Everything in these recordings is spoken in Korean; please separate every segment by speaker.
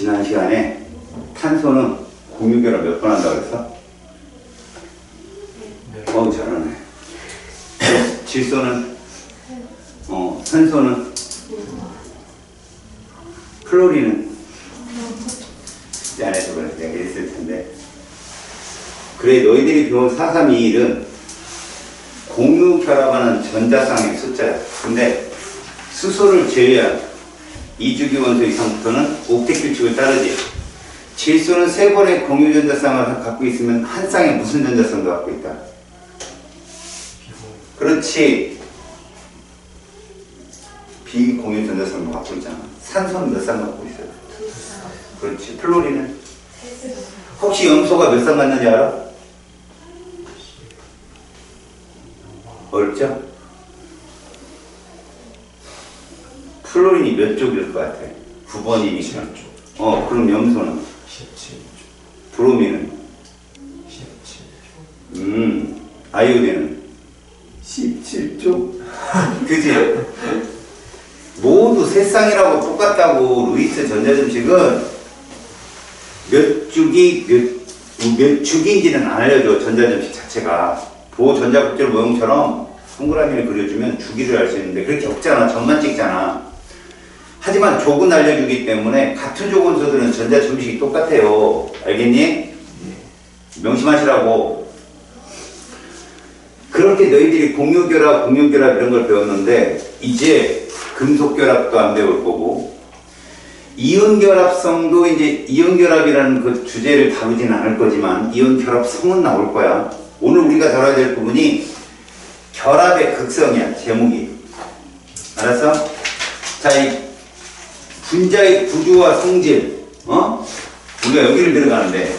Speaker 1: 지난 시간에 탄소는 공유결합 몇 번 한다고 그랬어? 잘하네. 질소는? 산소는? 플로린은? 안 해서 그래. 내가 했을 텐데. 그래, 너희들이 배운 4321은 공유결합하는 전자쌍의 숫자야. 근데 수소를 제외한 이주기 원소 이상부터는 옥텟 규칙을 따르지. 질소는 3번의 공유전자쌍을 갖고 있으면 한 쌍에 무슨 전자쌍도 갖고 있다? 그렇지. 비공유 전자쌍도 갖고 있잖아. 산소는 몇 쌍 갖고 있어요? 그렇지. 플로린은? 혹시 염소가 몇 쌍 갖는지 알아? 어렵죠? 플로린이 몇 쪽일 것 같아? 9번이니까. 그럼 염소는?
Speaker 2: 17쪽.
Speaker 1: 브로민은?
Speaker 2: 17쪽.
Speaker 1: 아이오딘은? 17쪽? 그지? 모두 세 쌍이라고 똑같다고. 루이스 전자점식은 몇 축인지는 안 알려줘. 전자점식 자체가. 보전자국절 모형처럼 동그라미를 그려주면 주기를 알 수 있는데 그렇게 없잖아. 점만 찍잖아. 하지만 족은 알려주기 때문에 같은 족원소들은 전자점식이 똑같아요. 알겠니? 명심하시라고. 그렇게 너희들이 공유결합 이런 걸 배웠는데 이제 금속결합도 안 배울 거고 이온결합성도 이제 이온결합이라는 그 주제를 다루지는 않을 거지만 이온결합성은 나올 거야. 오늘 우리가 다뤄야 될 부분이 결합의 극성이야. 제목이. 알았어? 자, 이 분자의 구조와 성질, 우리가 여기를 들어가는데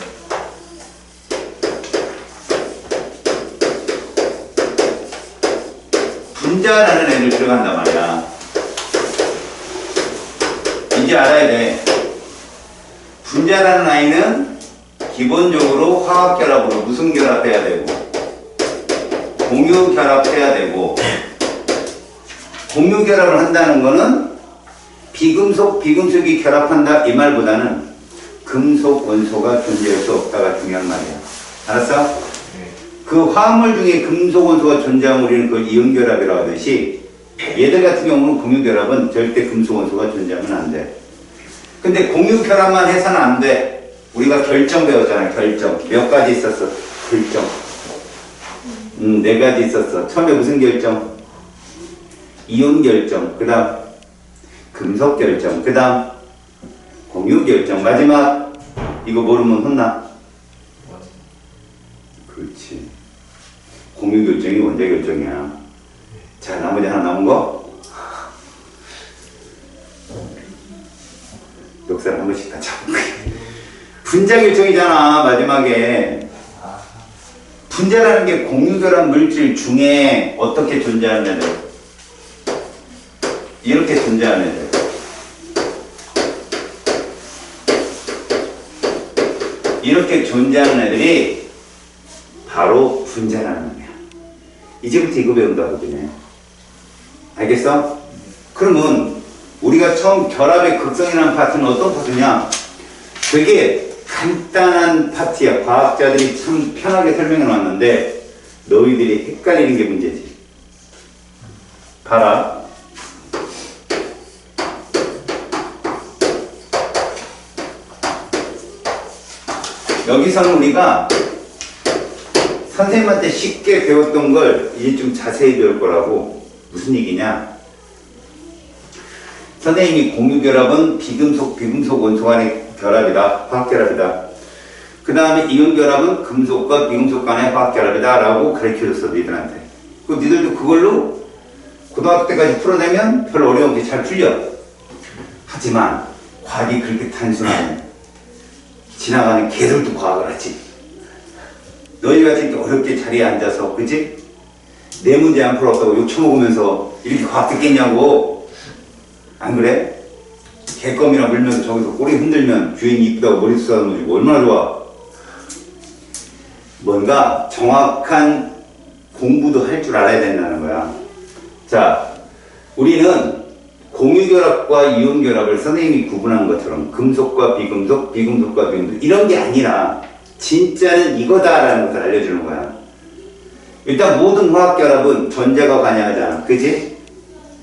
Speaker 1: 분자라는 애를 들어간단 말이야. 이제 알아야 돼. 분자라는 아이는 기본적으로 화학결합으로 무슨 결합해야 되고 공유결합해야 되고 공유결합을 한다는 거는 비금속이 결합한다 이 말보다는 금속 원소가 존재할 수 없다가 중요한 말이야. 알았어? 그 화합물 중에 금속 원소가 존재하면 우리는 그걸 이온결합이라고 하듯이 얘들 같은 경우는 공유결합은 절대 금속 원소가 존재하면 안 돼. 근데 공유결합만 해서는 안 돼. 우리가 결정 배웠잖아. 결정. 몇 가지 있었어? 결정. 4가지 있었어. 처음에 무슨 결정? 이온 결정. 그 다음 금속 결정. 그 다음 공유 결정. 마지막 이거 모르면 혼나. 그렇지. 공유 결정이 원자 결정이야. 자, 나머지 하나 남은 거 역사를 한 번씩 다 잡을게. 분자 결정이잖아. 마지막에 분자라는 게 공유결합 물질 중에 어떻게 존재하는 애들? 이렇게 존재하는 애들. 이렇게 존재하는 애들이 바로 분자라는 거야. 이제부터 이거 배운다고 그냥. 알겠어? 그러면 우리가 처음 결합의 극성이라는 파트는 어떤 파트냐? 되게 간단한 파트야. 과학자들이 참 편하게 설명해 놨는데 너희들이 헷갈리는 게 문제지. 봐라. 여기서는 우리가 선생님한테 쉽게 배웠던 걸 이제 좀 자세히 배울 거라고. 무슨 얘기냐? 선생님이 공유결합은 비금속 원소 간의 결합이다. 화학결합이다. 그 다음에 이온결합은 금속과 비금속 간의 화학결합이다 라고 가르쳐줬어. 니들한테. 니들도 그걸로 고등학교 때까지 풀어내면 별 어려움 없이 잘 풀려. 하지만 과학이 그렇게 단순하면 지나가는 개들도 과학을 하지. 너희같이 이렇게 어렵게 자리에 앉아서, 그치? 내 문제 안 풀었다고 욕 처먹으면서 이렇게 과학 듣겠냐고. 안 그래? 개껌이나 물면서 저기서 꼬리 흔들면 주인이 이쁘다고 머리 쏟아놓고 얼마나 좋아. 뭔가 정확한 공부도 할 줄 알아야 된다는 거야. 자, 우리는 공유결합과 이온결합을 선생님이 구분한 것처럼 금속과 비금속, 비금속과 비금속 이런 게 아니라 진짜는 이거다라는 것을 알려주는 거야. 일단 모든 화학결합은 전자가 관여하잖아. 그지?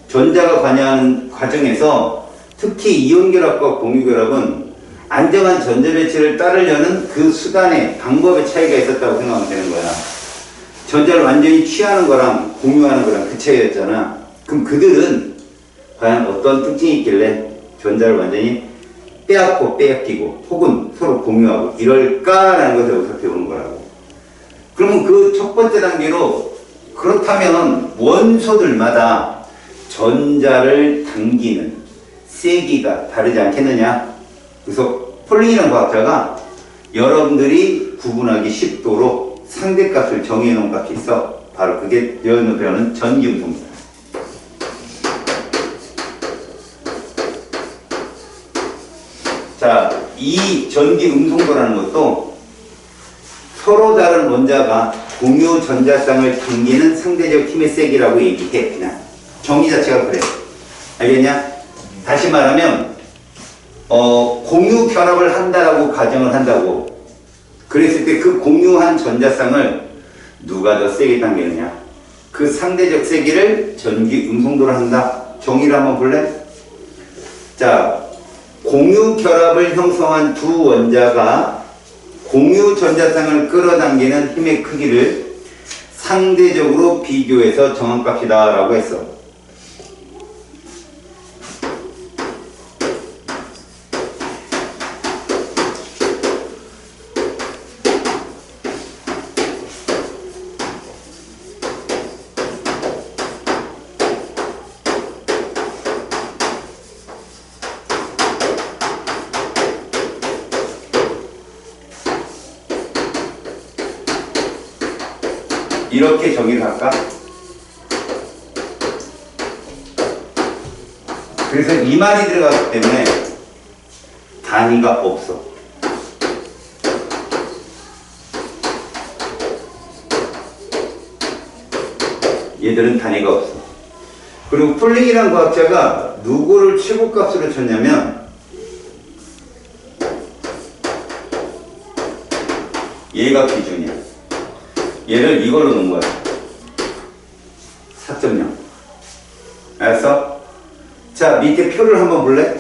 Speaker 1: 전자가 관여하는 과정에서 특히 이온결합과 공유결합은 안정한 전자배치를 따르려는 그 수단의 방법의 차이가 있었다고 생각하면 되는 거야. 전자를 완전히 취하는 거랑 공유하는 거랑 그 차이였잖아. 그럼 그들은 과연 어떤 특징이 있길래 전자를 완전히 빼앗고 빼앗기고 혹은 서로 공유하고 이럴까라는 것을 여기서 배우는 거라고. 그러면 그 첫 번째 단계로 그렇다면 원소들마다 전자를 당기는 세기가 다르지 않겠느냐. 그래서 폴링이라는 과학자가 여러분들이 구분하기 쉽도록 상대값을 정해 놓은 값이 있어. 바로 그게 여기서 배우는 전기음성입니다. 자, 이 전기음성도라는 것도 서로 다른 원자가 공유 전자쌍을 당기는 상대적 힘의 세기라고 얘기해. 그냥 정의 자체가 그래. 알겠냐? 다시 말하면 공유 결합을 한다라고 가정을 한다고. 그랬을 때 그 공유한 전자쌍을 누가 더 세게 당기느냐? 그 상대적 세기를 전기음성도로 한다. 정의를 한번 볼래? 자, 공유 결합을 형성한 두 원자가 공유 전자쌍을 끌어당기는 힘의 크기를 상대적으로 비교해서 정한 값이다 라고 했어. 이렇게 정의를 할까? 그래서 이 말이 들어갔기 때문에 단위가 없어. 얘들은 단위가 없어. 그리고 폴링이라는 과학자가 누구를 최고값으로 쳤냐면 얘가 기준이야. 얘를 이걸로 놓은 거야. 4.0. 알았어? 자, 밑에 표를 한번 볼래?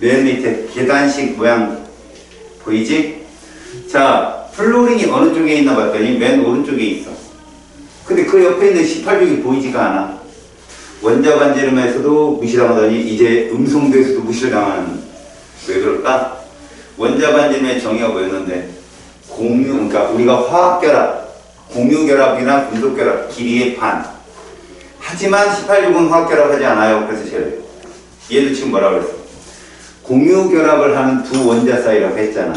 Speaker 1: 맨 밑에 계단식 모양 보이지? 자, 플로린이 어느 쪽에 있나 봤더니 맨 오른쪽에 있어. 근데 그 옆에 있는 18족이 보이지가 않아. 원자 반지름에서도 무시당하더니 이제 음성도에서도 무시를 당하는. 왜 그럴까? 원자 반지름의 정의가 뭐였는데 그러니까 우리가 화학결합, 공유결합이나 금속결합, 길이의 반. 하지만 18족은 화학결합하지 않아요. 그래서 제외. 얘도 지금 뭐라고 그랬어? 공유결합을 하는 두 원자 사이라고 했잖아.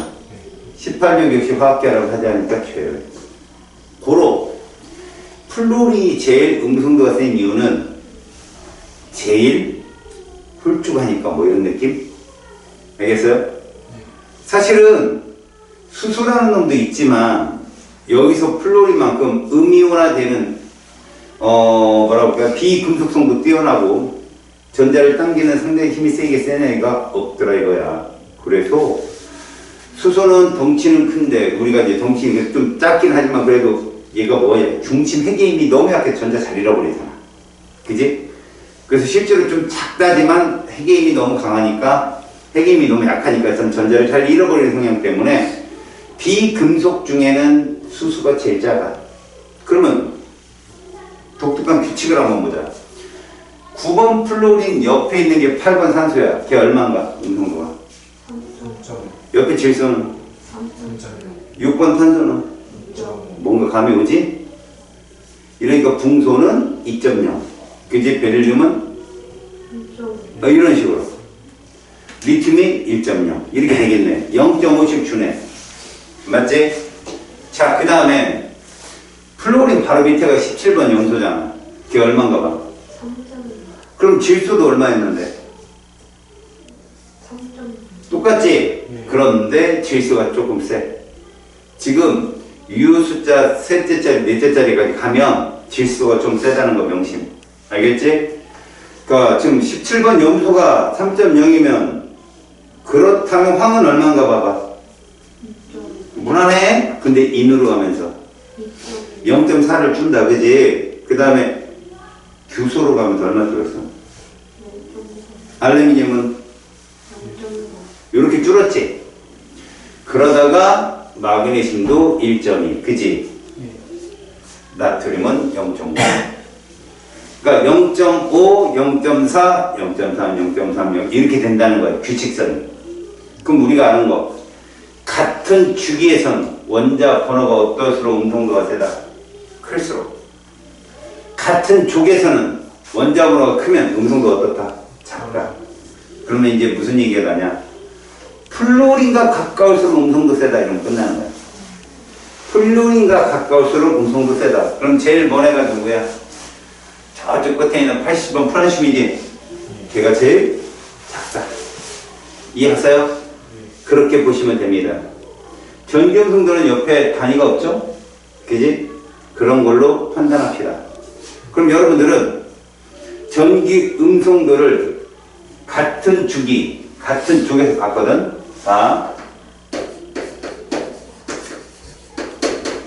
Speaker 1: 18족 역시 화학결합을 하지 않으니까 제외. 고로 플로린이 제일 음성도가 센 이유는 제일 홀쭉하니까 뭐 이런 느낌? 알겠어요? 사실은 수소라는 놈도 있지만 여기서 플로린만큼 음이온화되는 뭐라고 할까 비금속성도 뛰어나고 전자를 당기는 상당히 힘이 세게 센 애가 없더라 이거야. 그래서 수소는 덩치는 큰데 우리가 이제 덩치 좀 작긴 하지만 그래도 얘가 뭐야 중심 핵의 힘이 너무 약해 전자 잘 잃어버리잖아. 그지? 그래서 실제로 좀 작다지만 핵의 힘이 너무 강하니까 핵의 힘이 너무 약하니까 전자를 잘 잃어버리는 성향 때문에 비금속 중에는 수소가 제일 작아. 그러면 독특한 규칙을 한번 보자. 9번 플로린 옆에 있는 게 8번 산소야. 걔 얼마인가? 음성도가.
Speaker 2: 3.0.
Speaker 1: 옆에 질소는? 6번 탄소는? 뭔가 감이 오지? 이러니까 붕소는 2.0. 그지? 베릴륨은? 이런 식으로. 리튬이 1.0. 이렇게 되겠네. 0.5씩 주네. 맞지? 자, 그 다음에 플로린 바로 밑에가 17번 염소잖아. 걔 얼마인가 봐.
Speaker 3: 3.2.
Speaker 1: 그럼 질소도 얼마였는데?
Speaker 3: 3.2.
Speaker 1: 똑같지? 그런데 질소가 조금 세. 지금 유 숫자 셋째짜리, 넷째짜리까지 가면 질소가 좀 세다는 거 명심. 알겠지? 그러니까 지금 17번 염소가 3.0이면 그렇다면 황은 얼마인가 봐봐. 무난해. 근데 인으로 가면서 0.4를 준다, 그지? 그 다음에 규소로 가면서 얼마 줄었어? 알루미늄은 이렇게 줄었지. 그러다가 마그네슘도 1.2, 그지? 나트륨은 0.5. 그러니까 0.5, 0.4, 0.3, 0.3 이렇게 된다는 거예요. 규칙선이. 그럼 우리가 아는 거, 같은 주기에선 원자 번호가 어떨수록 음성도가 세다? 클수록. 같은 족에서는 원자 번호가 크면 음성도가 어떻다? 작다. 그러면 이제 무슨 얘기가 나냐? 플로린과 가까울수록 음성도 세다 이러면 끝나는 거야. 플로린과 가까울수록 음성도 세다. 그럼 제일 먼 애가 누구야? 저쪽 끝에 있는 80번 프란슘이지. 걔가 제일 작다. 이해했어요? 그렇게 보시면 됩니다. 전기 음성도는 옆에 단위가 없죠? 그지? 그런 걸로 판단합시다. 그럼 여러분들은 전기 음성도를 같은 주기, 같은 쪽에서 봤거든? 자,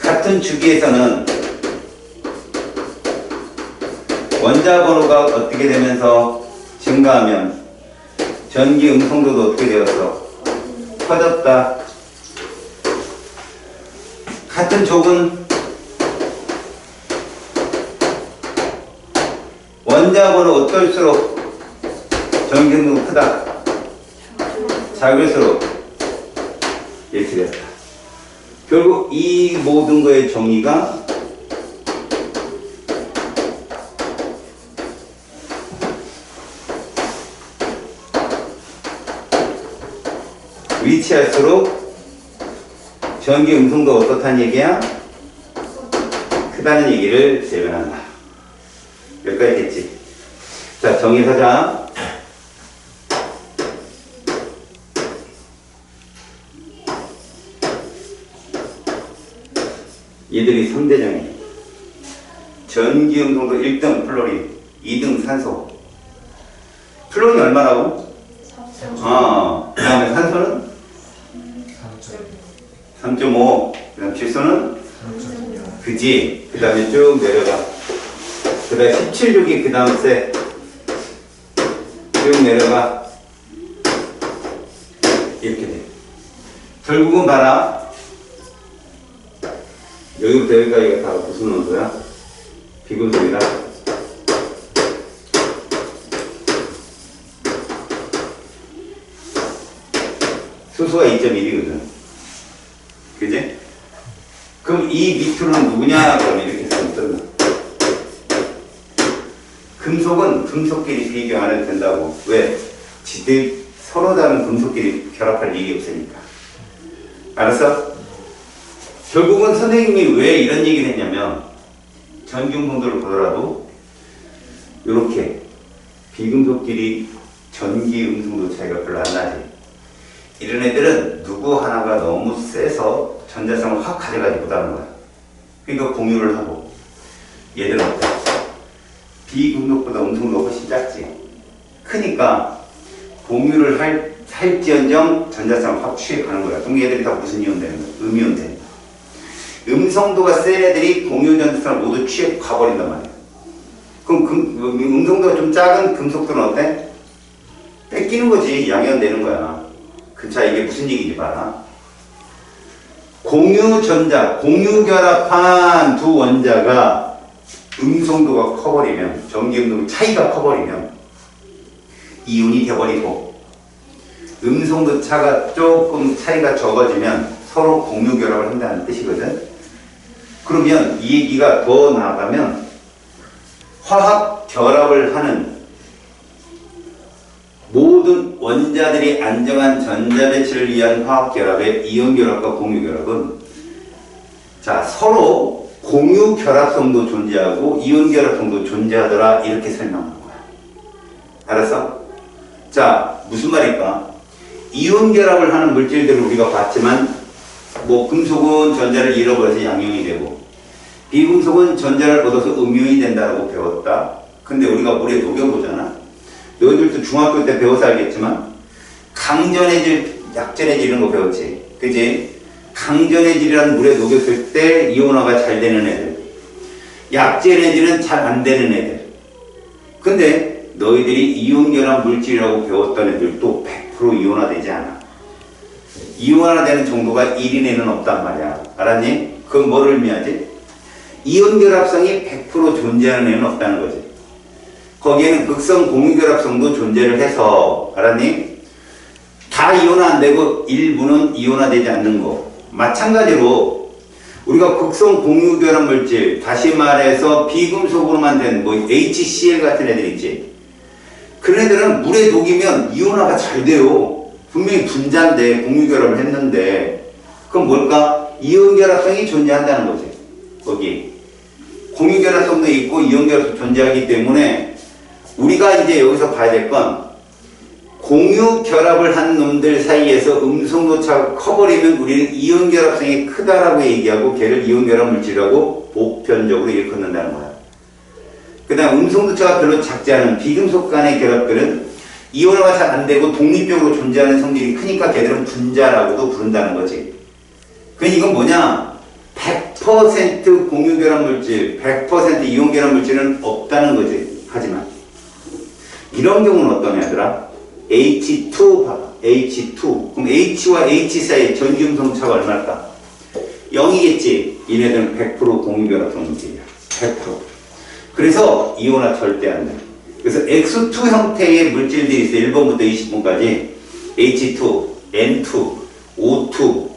Speaker 1: 같은 주기에서는 원자 번호가 어떻게 되면서 증가하면 전기 음성도도 어떻게 되었어? 커졌다. 같은 족은 원자 번호 어떨수록 전기 음성도 크다. 작을수록 이렇게 됐다. 결국 이 모든 거의 정의가 위치할수록 전기 음성도 어떻다는 얘기야? 크다는 얘기를 재변한다. 여기까지 됐지? 자, 정의사자. 얘들이 3대 정의. 전기 음성도 1등 플로린, 2등 산소. 플로린 얼마라고? 그 다음에 산소는? 3.5. 그 다음 질소는? 그지? 그 다음에 쭉 내려가. 그 다음에 17족이 그 다음 세. 쭉 내려가. 이렇게 돼. 결국은 봐라. 여기부터 여기까지가 다 무슨 온도야? 비금속이다. 수소가 2.1이거든. 그지? 그럼 이 밑으로는 누구냐? 그럼 이렇게 쓰면 뜬다. 금속은 금속끼리 비교 안 해도 된다고. 왜? 지들 서로 다른 금속끼리 결합할 일이 없으니까. 알았어? 결국은 선생님이 왜 이런 얘기를 했냐면 전기 음성도를 보더라도 이렇게 비금속끼리 전기 음성도 차이가 별로 안 나지. 이런 애들은 누구 하나가 너무 세서 전자성을 확 가져가지 못하는 거야. 그러니까 공유를 하고. 얘들은 어때? 비금속보다 음성도가 훨씬 작지. 크니까 공유를 할지언정 전자성을 확 취해가는 거야. 그럼 얘들이 다 무슨 이온 되는 거야? 음이온 되는 거야. 음성도가 센 애들이 공유 전자성을 모두 취해 가버린단 말이야. 그럼 음성도가 좀 작은 금속들은 어때? 뺏기는 거지. 양이온 되는 거야. 자, 이게 무슨 얘기인지 봐라. 공유 전자, 공유 결합한 두 원자가 음성도가 커버리면, 전기 음성 차이가 커버리면 이온이 돼버리고, 음성도 차가 조금 차이가 적어지면 서로 공유 결합을 한다는 뜻이거든. 그러면 이 얘기가 더 나아가면 화학 결합을 하는 모든 원자들이 안정한 전자 배치를 위한 화학 결합의 이온 결합과 공유 결합은 자, 서로 공유 결합성도 존재하고 이온 결합성도 존재하더라 이렇게 설명하는 거야. 알았어? 자, 무슨 말일까? 이온 결합을 하는 물질들을 우리가 봤지만 뭐 금속은 전자를 잃어버려서 양이온이 되고 비금속은 전자를 얻어서 음이온이 된다고 배웠다. 근데 우리가 물에 녹여보잖아. 너희들도 중학교 때 배워서 알겠지만 강전의 질, 약전의 질 이런 거 배웠지. 그지? 강전의 질이라는 물에 녹였을 때 이온화가 잘 되는 애들. 약전의 질은 잘 안 되는 애들. 근데 너희들이 이온결합 물질이라고 배웠던 애들도 100% 이온화되지 않아. 이온화되는 정도가 1 이내는 없단 말이야. 알았니? 그건 뭐를 의미하지? 이온결합성이 100% 존재하는 애는 없다는 거지. 거기에는 극성 공유결합성도 존재를 해서, 알았니? 다 이온화 안 되고 일부는 이온화되지 않는 거. 마찬가지로 우리가 극성 공유결합 물질, 다시 말해서 비금속으로만 된 뭐 HCl 같은 애들 있지. 그런 애들은 물에 녹이면 이온화가 잘 돼요. 분명히 분자인데 공유결합을 했는데 그럼 뭘까? 이온결합성이 존재한다는 거지. 거기 공유결합성도 있고 이온결합도 존재하기 때문에 우리가 이제 여기서 봐야 될 건 공유결합을 한 놈들 사이에서 음성도차가 커버리면 우리는 이온결합성이 크다라고 얘기하고 걔를 이온결합 물질이라고 보편적으로 일컫는다는 거야. 그 다음 음성도차가 별로 작지 않은 비금속 간의 결합들은 이온화가 잘 안 되고 독립적으로 존재하는 성질이 크니까 걔들은 분자라고도 부른다는 거지. 그러니까 이건 뭐냐? 100% 공유결합 물질, 100% 이온결합 물질은 없다는 거지. 하지만 이런 경우는 어떤 애들아? H2 봐봐. H2. 그럼 H와 H 사이의 전기음성차가 얼마일까? 0이겠지. 얘네들은 100% 공유결합성 물질이야. 100%. 그래서 이온화 절대 안 돼. 그래서 X2 형태의 물질들이 있어. 1번부터 20번까지 H2, N2, O2,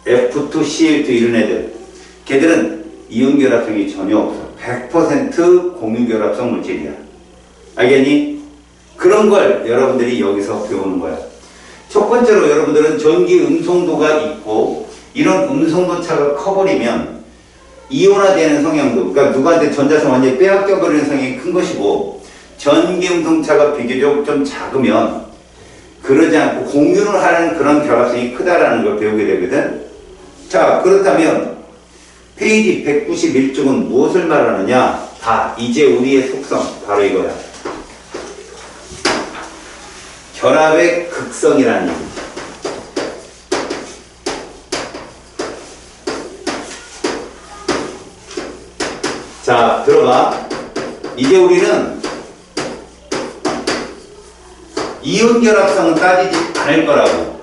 Speaker 1: F2, Cl2 이런 애들. 걔들은 이온결합성이 전혀 없어. 100% 공유결합성 물질이야. 알겠니? 그런 걸 여러분들이 여기서 배우는 거야. 첫 번째로 여러분들은 전기 음성도가 있고 이런 음성도 차가 커버리면 이온화되는 성향도, 그러니까 누구한테 전자성 완전히 빼앗겨버리는 성향이 큰 것이고 전기 음성차가 비교적 좀 작으면 그러지 않고 공유를 하는 그런 결합성이 크다라는 걸 배우게 되거든. 자, 그렇다면 페이지 191쪽은 무엇을 말하느냐? 다 이제 우리의 속성 바로 이거야. 결합의 극성이라는 얘기. 자, 들어봐. 이제 우리는 이온 결합성은 따지지 않을 거라고.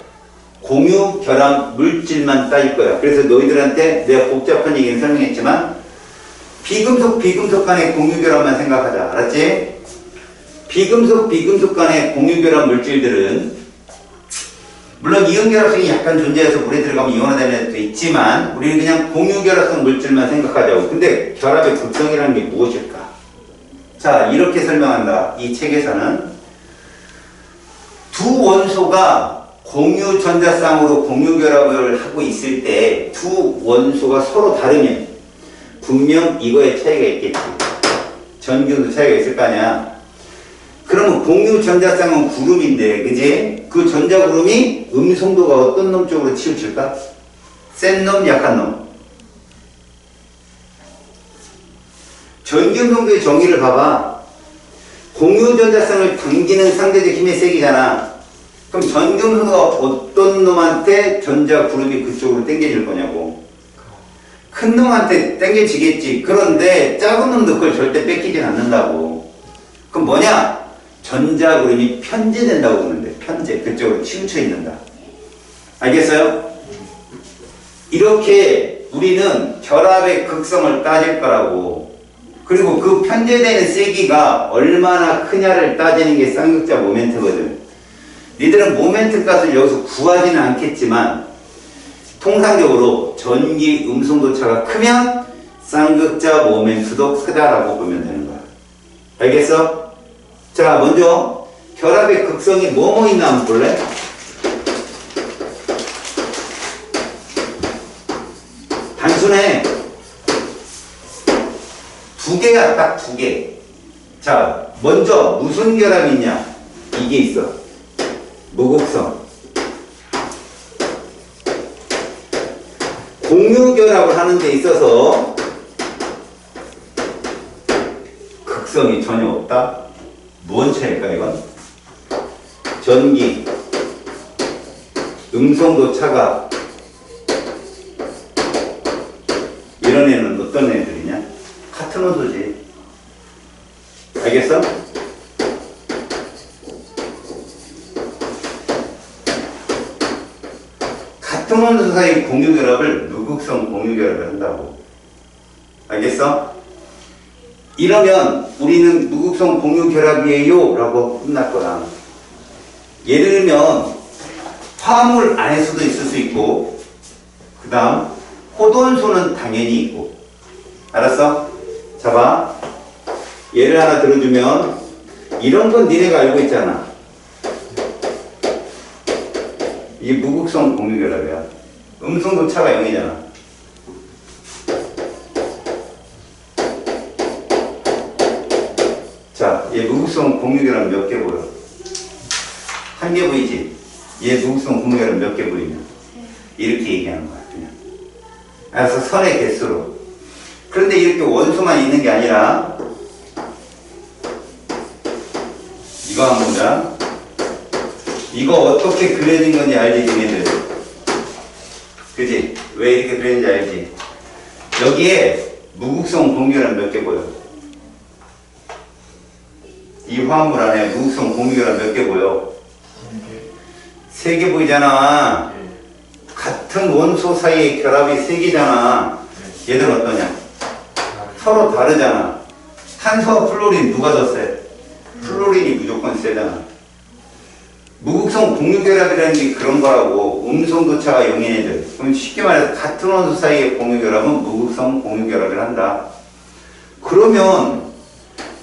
Speaker 1: 공유 결합 물질만 따질 거야. 그래서 너희들한테 내가 복잡한 얘기는 설명했지만 비금속 간의 공유 결합만 생각하자. 알았지? 비금속 간의 공유 결합 물질들은 물론 이온 결합성이 약간 존재해서 물에 들어가면 이온화되는 애도 있지만 우리는 그냥 공유 결합성 물질만 생각하자고. 근데 결합의 극성이라는 게 무엇일까? 자, 이렇게 설명한다. 이 책에서는 두 원소가 공유 전자쌍으로 공유 결합을 하고 있을 때 두 원소가 서로 다르면 분명 이거에 차이가 있겠지. 전기도 차이가 있을 거 아니야. 그러면 공유 전자쌍은 구름인데, 그지? 그 전자구름이 음성도가 어떤 놈 쪽으로 치우칠까? 센 놈, 약한 놈? 전기음성도의 정의를 봐봐. 공유 전자쌍을 당기는 상대적 힘의 세기잖아. 그럼 전기음성도가 어떤 놈한테 전자구름이 그쪽으로 당겨질 거냐고. 큰 놈한테 당겨지겠지. 그런데 작은 놈도 그걸 절대 뺏기진 않는다고. 그럼 뭐냐? 전자구름이 편제된다고 보는데, 편제. 그쪽으로 치우쳐 있는다. 알겠어요? 이렇게 우리는 결합의 극성을 따질 거라고. 그리고 그 편제되는 세기가 얼마나 크냐를 따지는 게 쌍극자 모멘트거든. 니들은 모멘트 값을 여기서 구하지는 않겠지만 통상적으로 전기 음성도 차가 크면 쌍극자 모멘트도 크다라고 보면 되는 거야. 알겠어? 자, 먼저 결합의 극성이 뭐뭐 있나 한번 볼래? 단순해. 두 개가 딱 두 개. 자, 먼저 무슨 결합이 있냐? 이게 있어. 무극성. 공유 결합을 하는 데 있어서 극성이 전혀 없다? 뭔 차일까 이건? 전기, 음성도 차가 이런 애는 어떤 애들이냐? 같은 원소지. 알겠어? 같은 원소 사이 공유결합을 무극성 공유결합을 한다고. 알겠어? 이러면 우리는 무극성 공유결합이에요 라고 끝날 거야. 예를 들면 화합물 안에서도 있을 수 있고, 그 다음 호돈소는 당연히 있고. 알았어? 자 봐, 예를 하나 들어주면 이런 건 니네가 알고 있잖아. 이게 무극성 공유결합이야. 음성도 차가 0이잖아. 자, 얘 무극성 공유결합 몇 개 보여? 한 개 보이지? 얘 무극성 공유결합 몇 개 보이냐? 이렇게 얘기하는 거야, 그냥. 알아서 선의 개수로. 그런데 이렇게 원소만 있는 게 아니라, 이거 한번 보자. 이거 어떻게 그려진 건지 알지, 니네들? 그지? 왜 이렇게 그렸는지 알지? 여기에 무극성 공유결합 몇 개 보여? 이 화합물 안에 무극성 공유결합 몇 개 보여? 3개 보이잖아. 같은 원소 사이의 결합이 3개잖아. 얘들은 어떠냐? 서로 다르잖아. 탄소와 플로린 누가 더 세? 플로린이 무조건 세잖아. 무극성 공유결합이라는 게 그런 거라고. 음성도차가 0인 애들. 그럼 쉽게 말해서 같은 원소 사이의 공유결합은 무극성 공유결합을 한다. 그러면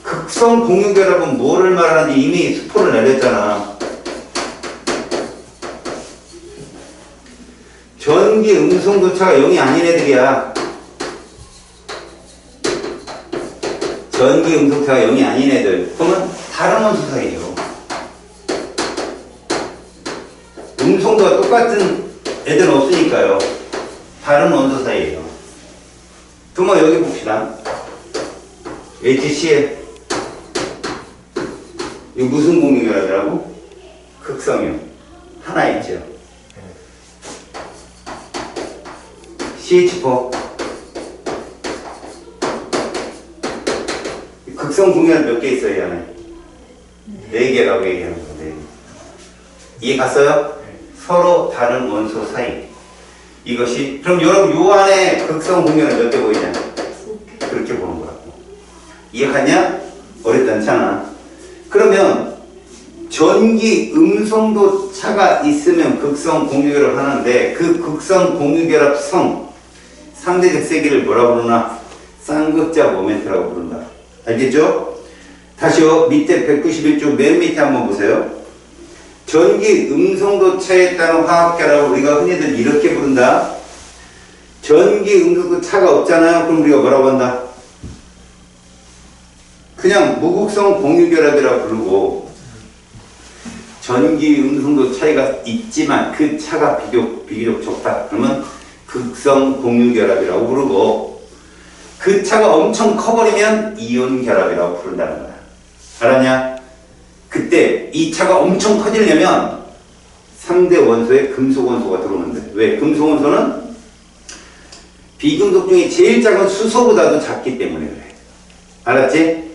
Speaker 1: 극성 공유결합은 뭐를 말하는지 이미 수포를 내렸잖아. 전기 음성도차가 0이 아닌 애들이야. 전기 음성도차가 0이 아닌 애들. 그러면 다른 원소 사이죠. 음성도가 똑같은 애들은 없으니까요. 다른 원소 사이에요. 그럼 여기 봅시다. HCl. 이거 무슨 공유결합이라고? 극성이요. 하나 있죠. CH4. 극성 공유결합 몇 개 있어요, 이 안에? 4개라고 얘기하는 거. 4개. 이해 갔어요? 서로 다른 원소 사이. 이것이, 그럼 여러분, 요 안에 극성 공유결합 몇 개 보이냐? 그렇게 보는 거라고. 이해 갔냐? 어렵지 않잖아. 그러면 전기 음성도 차가 있으면 극성 공유결합 하는데 그 극성 공유결합성 상대적 세기를 뭐라고 부르나? 쌍극자 모멘트라고 부른다. 알겠죠? 다시요. 밑에 191쪽 맨 밑에 한번 보세요. 전기 음성도 차에 따른 화학결합을 우리가 흔히들 이렇게 부른다. 전기 음성도 차가 없잖아요. 그럼 우리가 뭐라고 한다? 그냥 무극성 공유결합이라고 부르고, 전기 음성도 차이가 있지만 그 차가 비교적 적다. 그러면 극성 공유결합이라고 부르고, 그 차가 엄청 커버리면 이온결합이라고 부른다는 거야. 알았냐? 그때 이 차가 엄청 커지려면 3대 원소에 금속 원소가 들어오는데, 왜? 금속 원소는 비금속 중에 제일 작은 수소보다도 작기 때문에 그래. 알았지?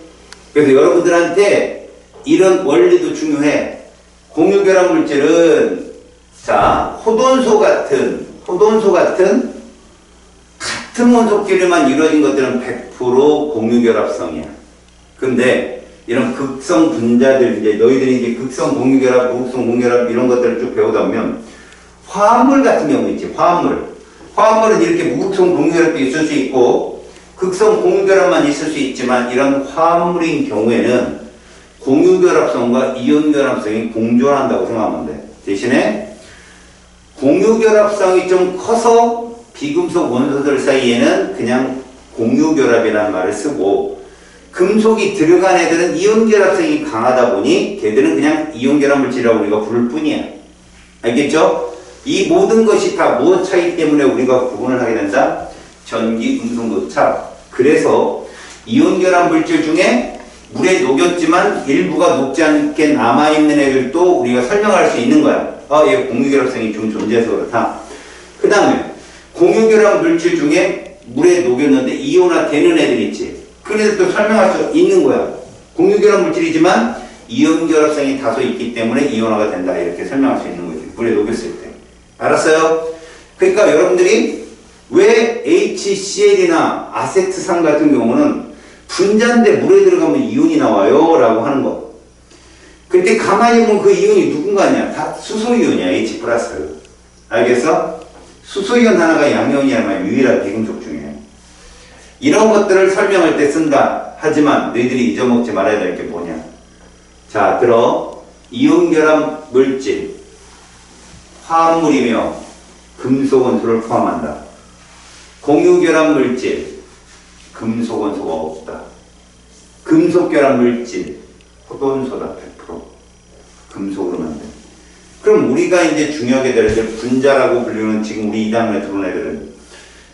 Speaker 1: 그래서 여러분들한테 이런 원리도 중요해. 공유결합 물질은, 자, 호돈소 같은 같은 원소끼리만 이루어진 것들은 100% 공유결합성이야. 근데 이런 극성 분자들, 이제 너희들이 이제 극성 공유결합, 무극성 공유결합 이런 것들을 쭉 배우다 보면 화합물 같은 경우 있지, 화합물은 이렇게 무극성 공유결합도 있을 수 있고 극성 공유결합만 있을 수 있지만 이런 화합물인 경우에는 공유결합성과 이온결합성이 공존한다고 생각하면 돼. 대신에 공유결합성이 좀 커서 비금속 원소들 사이에는 그냥 공유결합이라는 말을 쓰고, 금속이 들어간 애들은 이온결합성이 강하다 보니 걔들은 그냥 이온결합 물질이라고 우리가 부를 뿐이야. 알겠죠? 이 모든 것이 다 무엇 차이 때문에 우리가 구분을 하게 된다? 전기 음성도 차. 그래서 이온결합 물질 중에 물에 녹였지만 일부가 녹지 않게 남아있는 애들도 우리가 설명할 수 있는 거야. 얘 공유결합성이 좀 존재해서 그렇다. 그 다음에 공유결합 물질 중에 물에 녹였는데 이온화 되는 애들 있지. 그래도 설명할 수 있는 거야. 공유결합 물질이지만 이온결합성이 다소 있기 때문에 이온화가 된다. 이렇게 설명할 수 있는 거지. 물에 녹였을 때. 알았어요? 그러니까 여러분들이 왜 HCl이나 아세트산 같은 경우는 분자인데 물에 들어가면 이온이 나와요? 라고 하는 거. 근데 가만히 보면 그 이온이 누군가 아니야. 다 수소이온이야. H 플러스. 알겠어? 수소이온 하나가 양이온이야만 유일한 비금속 중에. 이런 것들을 설명할 때 쓴다. 하지만 너희들이 잊어먹지 말아야 될 게 뭐냐. 자, 들어. 이온결합 물질. 화합물이며 금속 원소를 포함한다. 공유결합 물질. 금속 원소가 없다. 금속결합 물질. 포도원소다 100%. 금속으로 만든. 그럼 우리가 이제 중요하게 될 때 분자라고 불리는 지금 우리 2단원에 들어온 애들은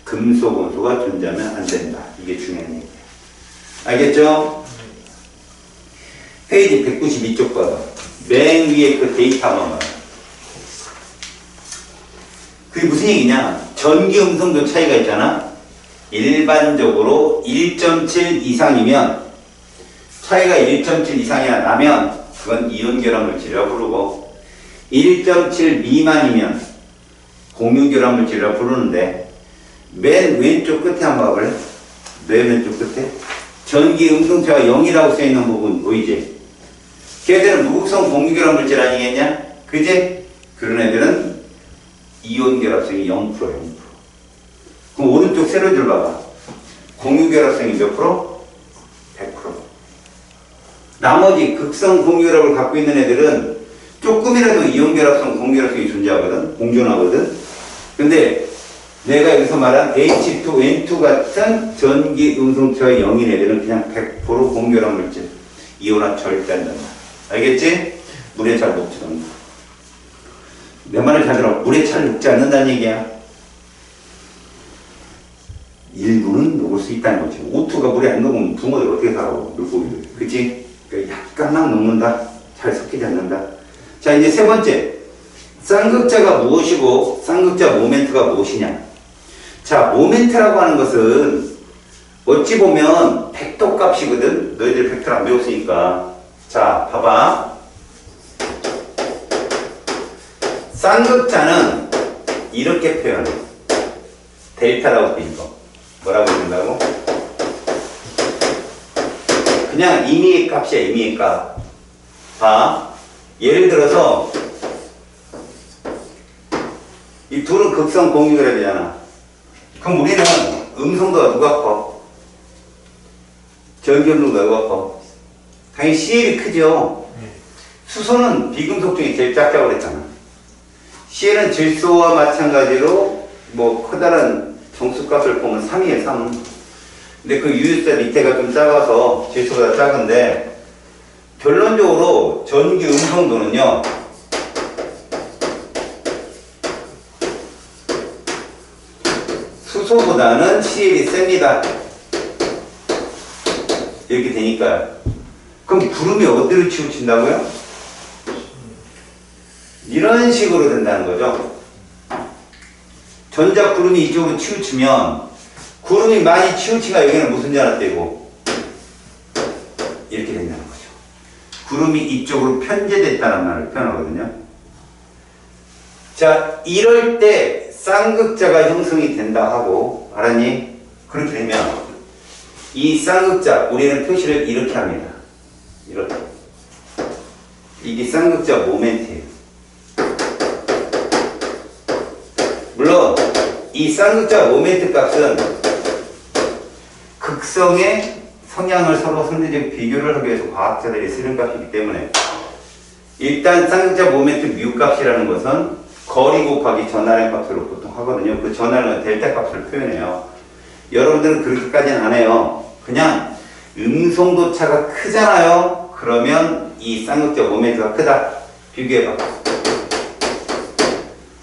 Speaker 1: 금속 원소가 존재하면 안 된다. 이게 중요한 얘기야. 알겠죠? 페이지 192쪽 봐봐. 맨 위에 그 데이터 한번 봐봐. 그게 무슨 얘기냐? 전기 음성도 차이가 있잖아. 일반적으로 1.7 이상이면 차이가 1.7 이상이나 나면 그건 이온결합 물질이라고 부르고 1.7 미만이면 공유결합 물질이라고 부르는데 맨 왼쪽 끝에 한번 봐볼래? 맨 왼쪽 끝에 전기 음성차가 0이라고 써있는 부분 보이지? 걔들은 무극성 공유결합 물질 아니겠냐? 그지? 그런 애들은 이온결합성이 0%야 0%. 그럼 오른쪽 세로줄 봐봐. 공유결합성이 몇 프로? 100%. 나머지 극성 공유결합을 갖고 있는 애들은 조금이라도 이온결합성, 공유결합성이 존재하거든. 공존하거든. 근데 내가 여기서 말한 H2N2 같은 전기 음성차가 0인 애들은 그냥 100% 공유결합 물질. 이온화 절대 안 된다. 알겠지? 물에 잘 녹지도 않는다. 내 말을 잘 들어. 물에 잘 녹지 않는다는 얘기야. 일부는 녹을 수 있다는 거지. O2가 물에 안 녹으면 붕어들 어떻게 살아고, 물고기들. 그치? 그러니까 약간만 녹는다. 잘 섞이지 않는다. 자, 이제 세 번째. 쌍극자가 무엇이고, 쌍극자 모멘트가 무엇이냐. 자, 모멘트라고 하는 것은 어찌 보면 벡터 값이거든. 너희들 벡터를 안 배웠으니까. 자, 봐봐. 쌍극자는 이렇게 표현해. 델타라고 돼 있어. 뭐라고 된다고? 그냥 임의의 값이야, 임의의 값. 봐. 예를 들어서 이 둘은 극성 공유결합이잖아. 그럼 우리는 음성도가 누가 커? 전기 음성도가 누가 커? 당연히 CL이 크죠. 수소는 비금속 중에 제일 작다고 그랬잖아. CL은 질소와 마찬가지로 뭐 커다란 정수값을 보면 3이에요, 3. 근데 그 유효자 밑에가 좀 작아서 질소보다 작은데 결론적으로 전기 음성도는요. 수소보다는 CL이 셉니다. 이렇게 되니까요. 그럼 구름이 어디로 치우친다고요? 이런 식으로 된다는 거죠. 전자 구름이 이쪽으로 치우치면 구름이 많이 치우치가 여기는 무슨 전압대고 이렇게 된다는 거죠. 구름이 이쪽으로 편제됐다는 말을 표현하거든요. 자, 이럴 때 쌍극자가 형성이 된다 하고 알았니? 그렇게 되면 이 쌍극자 우리는 표시를 이렇게 합니다. 이렇게. 이게 쌍극자 모멘트예요. 물론 이 쌍극자 모멘트 값은 극성의 성향을 서로 상대적 비교를 하기 위해서 과학자들이 쓰는 값이기 때문에 일단 쌍극자 모멘트 뮤 값이라는 것은 거리 곱하기 전하량 값으로 보통 하거든요. 그 전하량은 델타 값을 표현해요. 여러분들은 그렇게까지는 안 해요. 그냥 음성도 차가 크잖아요. 그러면 이 쌍극자 모멘트가 크다. 비교해봐.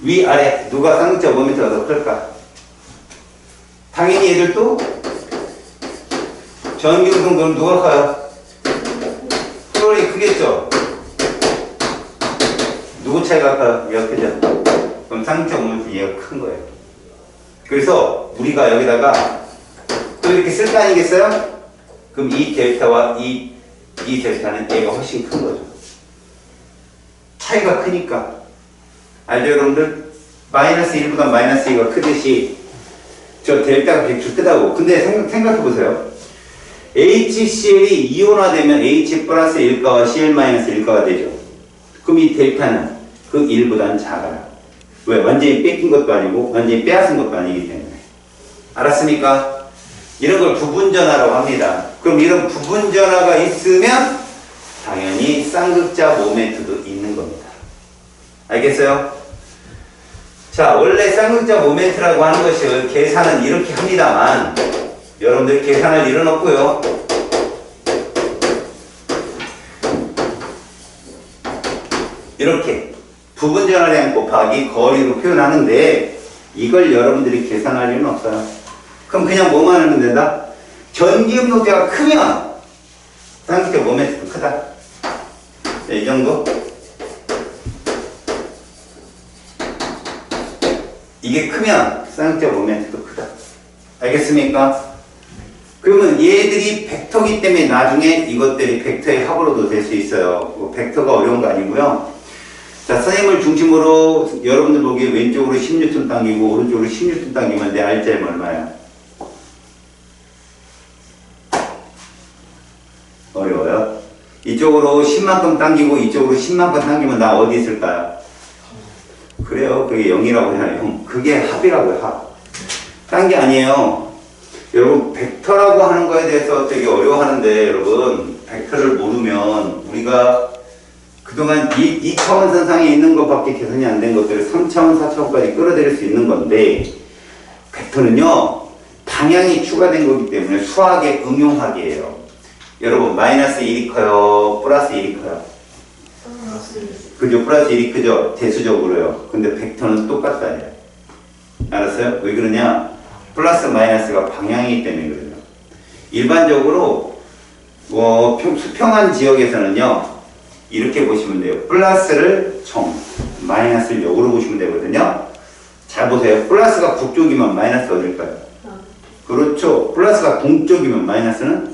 Speaker 1: 위아래 누가 쌍극자 모멘트가 더 클까? 당연히 얘들도 전기 음성도는 누가 커요? 크겠죠? 누구 차이가 커요? 얘가 크죠? 그럼 쌍극자 모멘트 얘가 큰 거예요. 그래서 우리가 여기다가 또 이렇게 쓸 거 아니겠어요? 그럼 이 델타와 이 델타는 얘가 훨씬 큰 거죠. 차이가 크니까. 알죠, 여러분들? 마이너스 1보다 마이너스 2가 크듯이 저 델타가 100줄 크다고. 근데 생각해 보세요. HCl이 이온화되면 H 플러스 1가와 Cl 마이너스 1가가 되죠. 그럼 이 델타는 그 1보다는 작아요. 왜? 완전히 뺏긴 것도 아니고 완전히 빼앗은 것도 아니기 때문에. 알았습니까? 이런 걸 부분전화라고 합니다. 그럼 이런 부분전화가 있으면 당연히 쌍극자 모멘트도 있는 겁니다. 알겠어요? 자, 원래 쌍극자 모멘트라고 하는 것이 계산은 이렇게 합니다만 여러분들 계산할 일은 없고요. 이렇게 부분전화량 곱하기 거리로 표현하는데 이걸 여러분들이 계산할 일은 없어요. 그럼 그냥 뭐만 하면 된다? 전기음속자가 크면 쌍극자 모멘트도 크다. 네, 이 정도? 이게 크면 쌍극자 모멘트도 크다. 알겠습니까? 그러면 얘들이 벡터기 때문에 나중에 이것들이 벡터의 합으로도 될 수 있어요. 뭐 벡터가 어려운 거 아니고요. 자, 선생님을 중심으로 여러분들 보기에 왼쪽으로 10N 당기고 오른쪽으로 10N 당기면 내 RCM 얼마야? 어려워요? 이쪽으로 10만큼 당기고 이쪽으로 10만큼 당기면 나 어디 있을까요? 그래요. 그게 0이라고 해요. 그게 합이라고요. 합. 딴 게 아니에요. 여러분 벡터라고 하는 거에 대해서 되게 어려워하는데 여러분 벡터를 모르면 우리가 그동안 2차원 선상에 있는 것밖에 계산이 안 된 것들을 3차원, 4차원까지 끌어들일 수 있는 건데 벡터는요 방향이 추가된 거기 때문에 수학의 응용학이에요. 여러분 마이너스 1이 커요? 플러스 1이 커요? 그죠? 플러스 1이 크죠? 대수적으로요. 근데 벡터는 똑같다 해요. 알았어요? 왜 그러냐? 플러스 마이너스가 방향이기 때문에 그래요. 일반적으로 수평한 지역에서는요 이렇게 보시면 돼요. 플러스를 정, 마이너스를 역으로 보시면 되거든요. 잘 보세요. 플러스가 북쪽이면 마이너스 어딜까요? 그렇죠. 플러스가 동쪽이면 마이너스는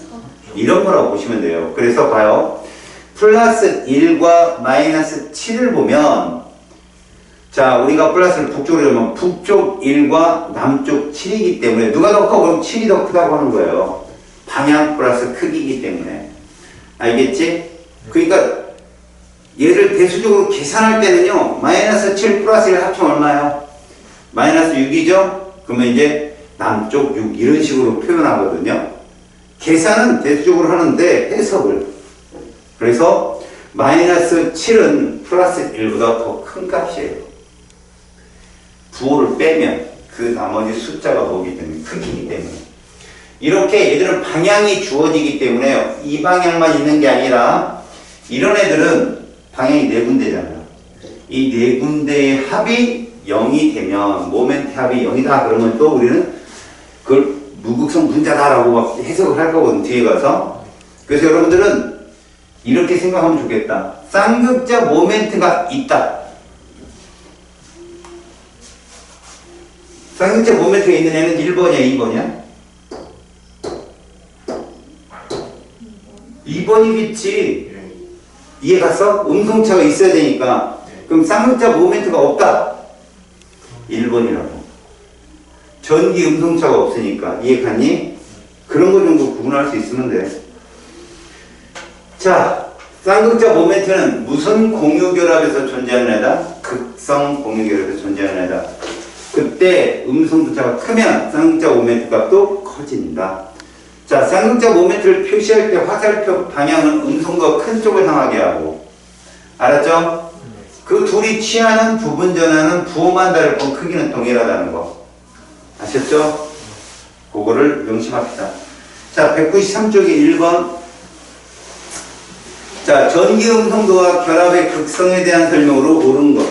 Speaker 1: 이런 거라고 보시면 돼요. 그래서 봐요. 플러스 1과 마이너스 7을 보면 자, 우리가 플러스를 북쪽으로 하면 북쪽 1과 남쪽 7이기 때문에 누가 더 커? 그럼 7이 더 크다고 하는 거예요. 방향 플러스 크기이기 때문에. 알겠지? 그러니까 얘를 대수적으로 계산할 때는요. 마이너스 7 플러스 1 합치면 얼마예요? 마이너스 6이죠? 그러면 이제 남쪽 6 이런 식으로 표현하거든요. 계산은 대수적으로 하는데 해석을. 그래서 마이너스 7은 플러스 1보다 더 큰 값이에요. 부호를 빼면 그 나머지 숫자가 뭐기 때문에 크기이기 때문에 이렇게 얘들은 방향이 주어지기 때문에 이 방향만 있는 게 아니라 이런 애들은 방향이 네 군데잖아요. 이 네 군데의 합이 0이 되면 모멘트 합이 0이다 그러면 또 우리는 그걸 무극성 분자다라고 막 해석을 할 거거든 뒤에 가서. 그래서 여러분들은 이렇게 생각하면 좋겠다. 쌍극자 모멘트가 있다. 쌍극자 모멘트가 있는 애는 1번이야, 2번이야? 2번이겠지. 이해 갔어? 음성차가 있어야 되니까. 그럼 쌍극자 모멘트가 없다. 1번이라고. 전기 음성차가 없으니까. 이해 갔니? 그런 거 정도 구분할 수 있으면 돼. 자, 쌍극자 모멘트는 무슨 공유결합에서 존재하는 애다? 극성 공유결합에서 존재하는 애다. 그때 음성분자가 크면 쌍극자 모멘트 값도 커진다. 자, 쌍극자 모멘트를 표시할 때 화살표 방향은 음성과 큰 쪽을 향하게 하고. 알았죠? 그 둘이 취하는 부분 전환은 부호만 다를 뿐 크기는 동일하다는 거. 아셨죠? 그거를 명심합시다. 자, 193쪽에 1번. 자, 전기 음성도와 결합의 극성에 대한 설명으로 옳은 것.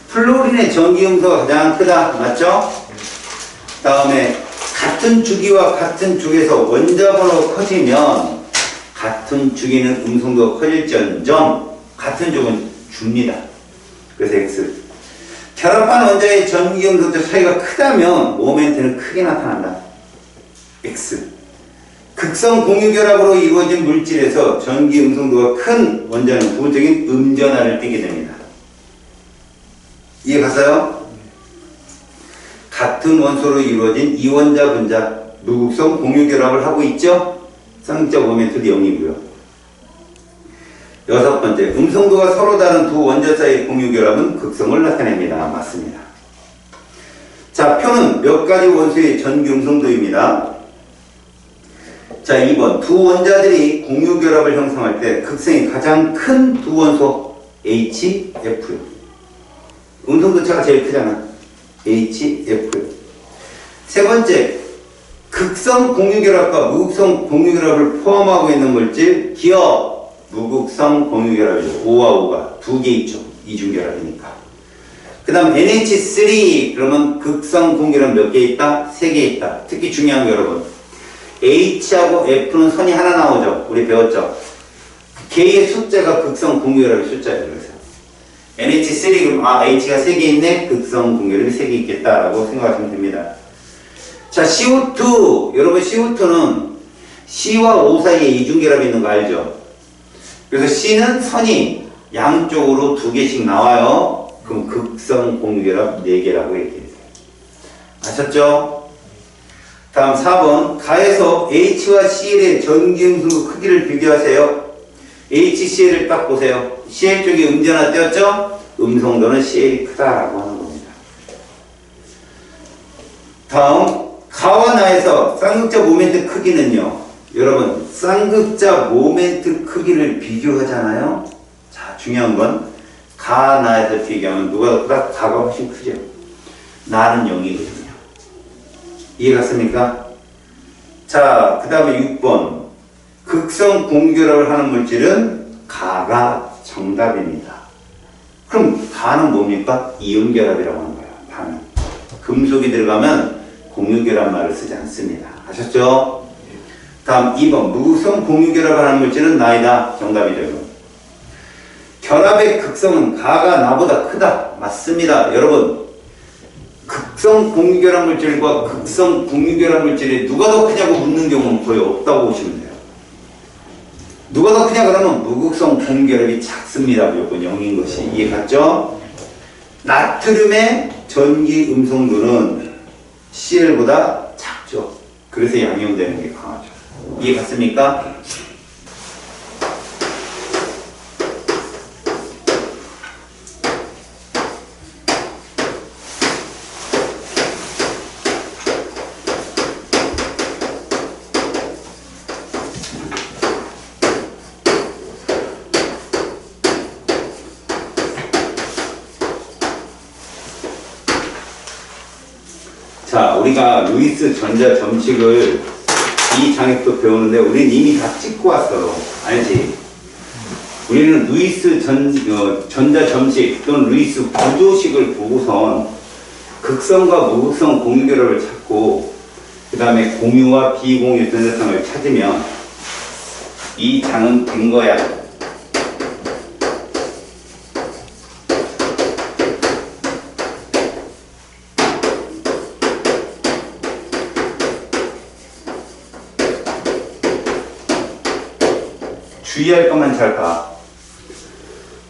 Speaker 1: 플로린의 전기 음성도가 가장 크다. 맞죠? 다음에 같은 주기와 같은 축에서 원자번호가 커지면 같은 주기는 음성도가 커질지언정 같은 쪽은 줍니다. 그래서 X. 결합한 원자의 전기 음성도 차이가 크다면 모멘트는 크게 나타난다. X. 극성 공유 결합으로 이루어진 물질에서 전기 음성도가 큰 원자는 부분적인 음전하를 띠게 됩니다. 이해 갔어요? 같은 원소로 이루어진 이원자 분자 무극성 공유 결합을 하고 있죠? 쌍극자 모멘트도 0이고요. 여섯 번째, 음성도가 서로 다른 두 원자 사이의 공유 결합은 극성을 나타냅니다. 맞습니다. 자, 표는 몇 가지 원소의 전기 음성도입니다. 자, 2번, 두 원자들이 공유 결합을 형성할 때 극성이 가장 큰 두 원소 H, F. 음성도 차가 제일 크잖아. H, F. 세 번째, 극성 공유결합과 무극성 공유결합을 포함하고 있는 물질 기업 무극성 공유결합이죠. O와 O가 두 개 있죠. 이중결합이니까. 그 다음 NH3 그러면 극성 공유결합 몇 개 있다? 세 개 있다. 특히 중요한 거 여러분, H하고 F는 선이 하나 나오죠. 우리 배웠죠. 개의 숫자가 극성 공유결합의 숫자예요. 그래서 NH3 그럼 H가 3개 있네? 극성 공유결합이 3개 있겠다라고 생각하시면 됩니다. 자, CO2 여러분, CO2는 C와 O 사이에 이중결합이 있는 거 알죠? 그래서 C는 선이 양쪽으로 두 개씩 나와요. 그럼 극성 공유결합 4개라고 얘기해요. 아셨죠? 다음 4번, 가에서 H와 Cl의 전기음성도 크기를 비교하세요. HCl을 딱 보세요. Cl 쪽에 음전화 띄었죠? 음성도는 Cl이 크다라고 하는 겁니다. 다음, 가와 나에서 쌍극자 모멘트 크기는요. 여러분, 쌍극자 모멘트 크기를 비교하잖아요. 자, 중요한 건 가, 나에서 비교하면 누가 더 크다? 가가 훨씬 크죠. 나는 0이거든요. 이해갔습니까? 자, 그 다음에 6번. 극성 공유결합을 하는 물질은 가가 정답입니다. 그럼 가는 뭡니까? 이온결합이라고 하는 거예요. 가는. 금속이 들어가면 공유결합 말을 쓰지 않습니다. 아셨죠? 다음 2번. 무극성 공유결합을 하는 물질은 나이다. 정답이죠. 결합의 극성은 가가 나보다 크다. 맞습니다. 여러분, 극성 공유결합 물질과 극성 공유결합 물질이 누가 더 크냐고 묻는 경우는 거의 없다고 보시면 돼요. 누가 더 크냐 그러면 무극성 공유결합이 작습니다. 무조건 0인 것이. 이해 갔죠? 나트륨의 전기 음성도는 Cl보다 작죠. 그래서 양이온되는 게 강하죠. 이해 갔습니까? 자, 우리가 루이스 전자 점식을 이 장에도 배우는데 우리는 이미 다 찍고 왔어. 알지? 우리는 루이스 전자 점식 또는 루이스 구조식을 보고선 극성과 무극성 공유결합을 찾고 그 다음에 공유와 비공유 전자성을 찾으면 이 장은 된 거야. 주의할 것만 잘 봐.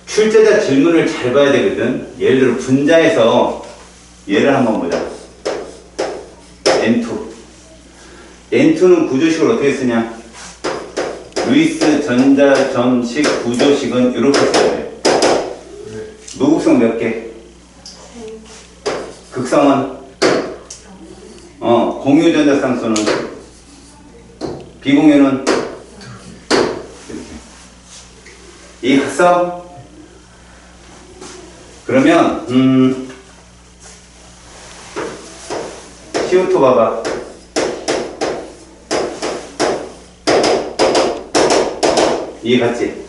Speaker 1: 출제자 질문을 잘 봐야 되거든. 예를 들어 분자에서 얘를 한번 보자. N2. N2는 구조식을 어떻게 쓰냐? 루이스 전자 점식 구조식은 이렇게 써야 돼. 무극성 몇 개? 극성은? 공유 전자쌍수는? 비공유는? 이해했어? 그러면 CO2 봐봐. 이해갔지?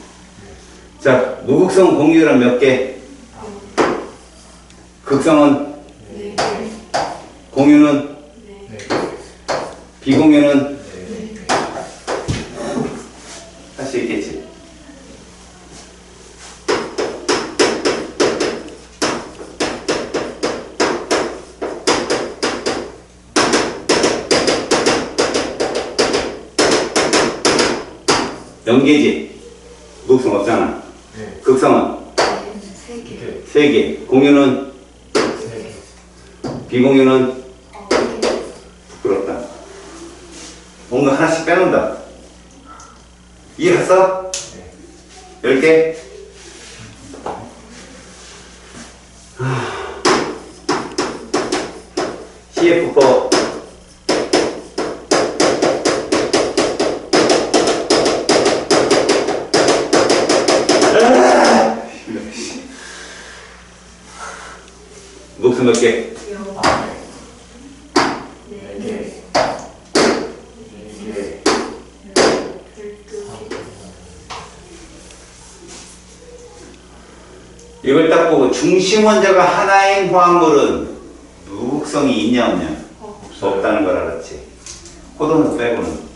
Speaker 1: 자, 무극성 공유결합 몇 개? 극성은? 공유는? 비공유는? 연계지. 무극성 없잖아.
Speaker 2: 네.
Speaker 1: 극성은
Speaker 3: 세 개.
Speaker 2: 이게
Speaker 1: 3개. 공유는
Speaker 2: 3개.
Speaker 1: 비공유는
Speaker 3: 세 개.
Speaker 1: 부끄럽다. 뭔가 하나씩 빼놓는다. 이해했어?
Speaker 2: 네.
Speaker 1: 10개? CF4 목숨 몇 개?
Speaker 3: 영. 네
Speaker 2: 4개.
Speaker 3: 개.
Speaker 2: 4개.
Speaker 3: 12개.
Speaker 1: 이걸 딱 보고 중심 원자가 하나인 화합물은 무극성이 있냐 없냐? 없다는 걸 알았지. 호동은 빼고는.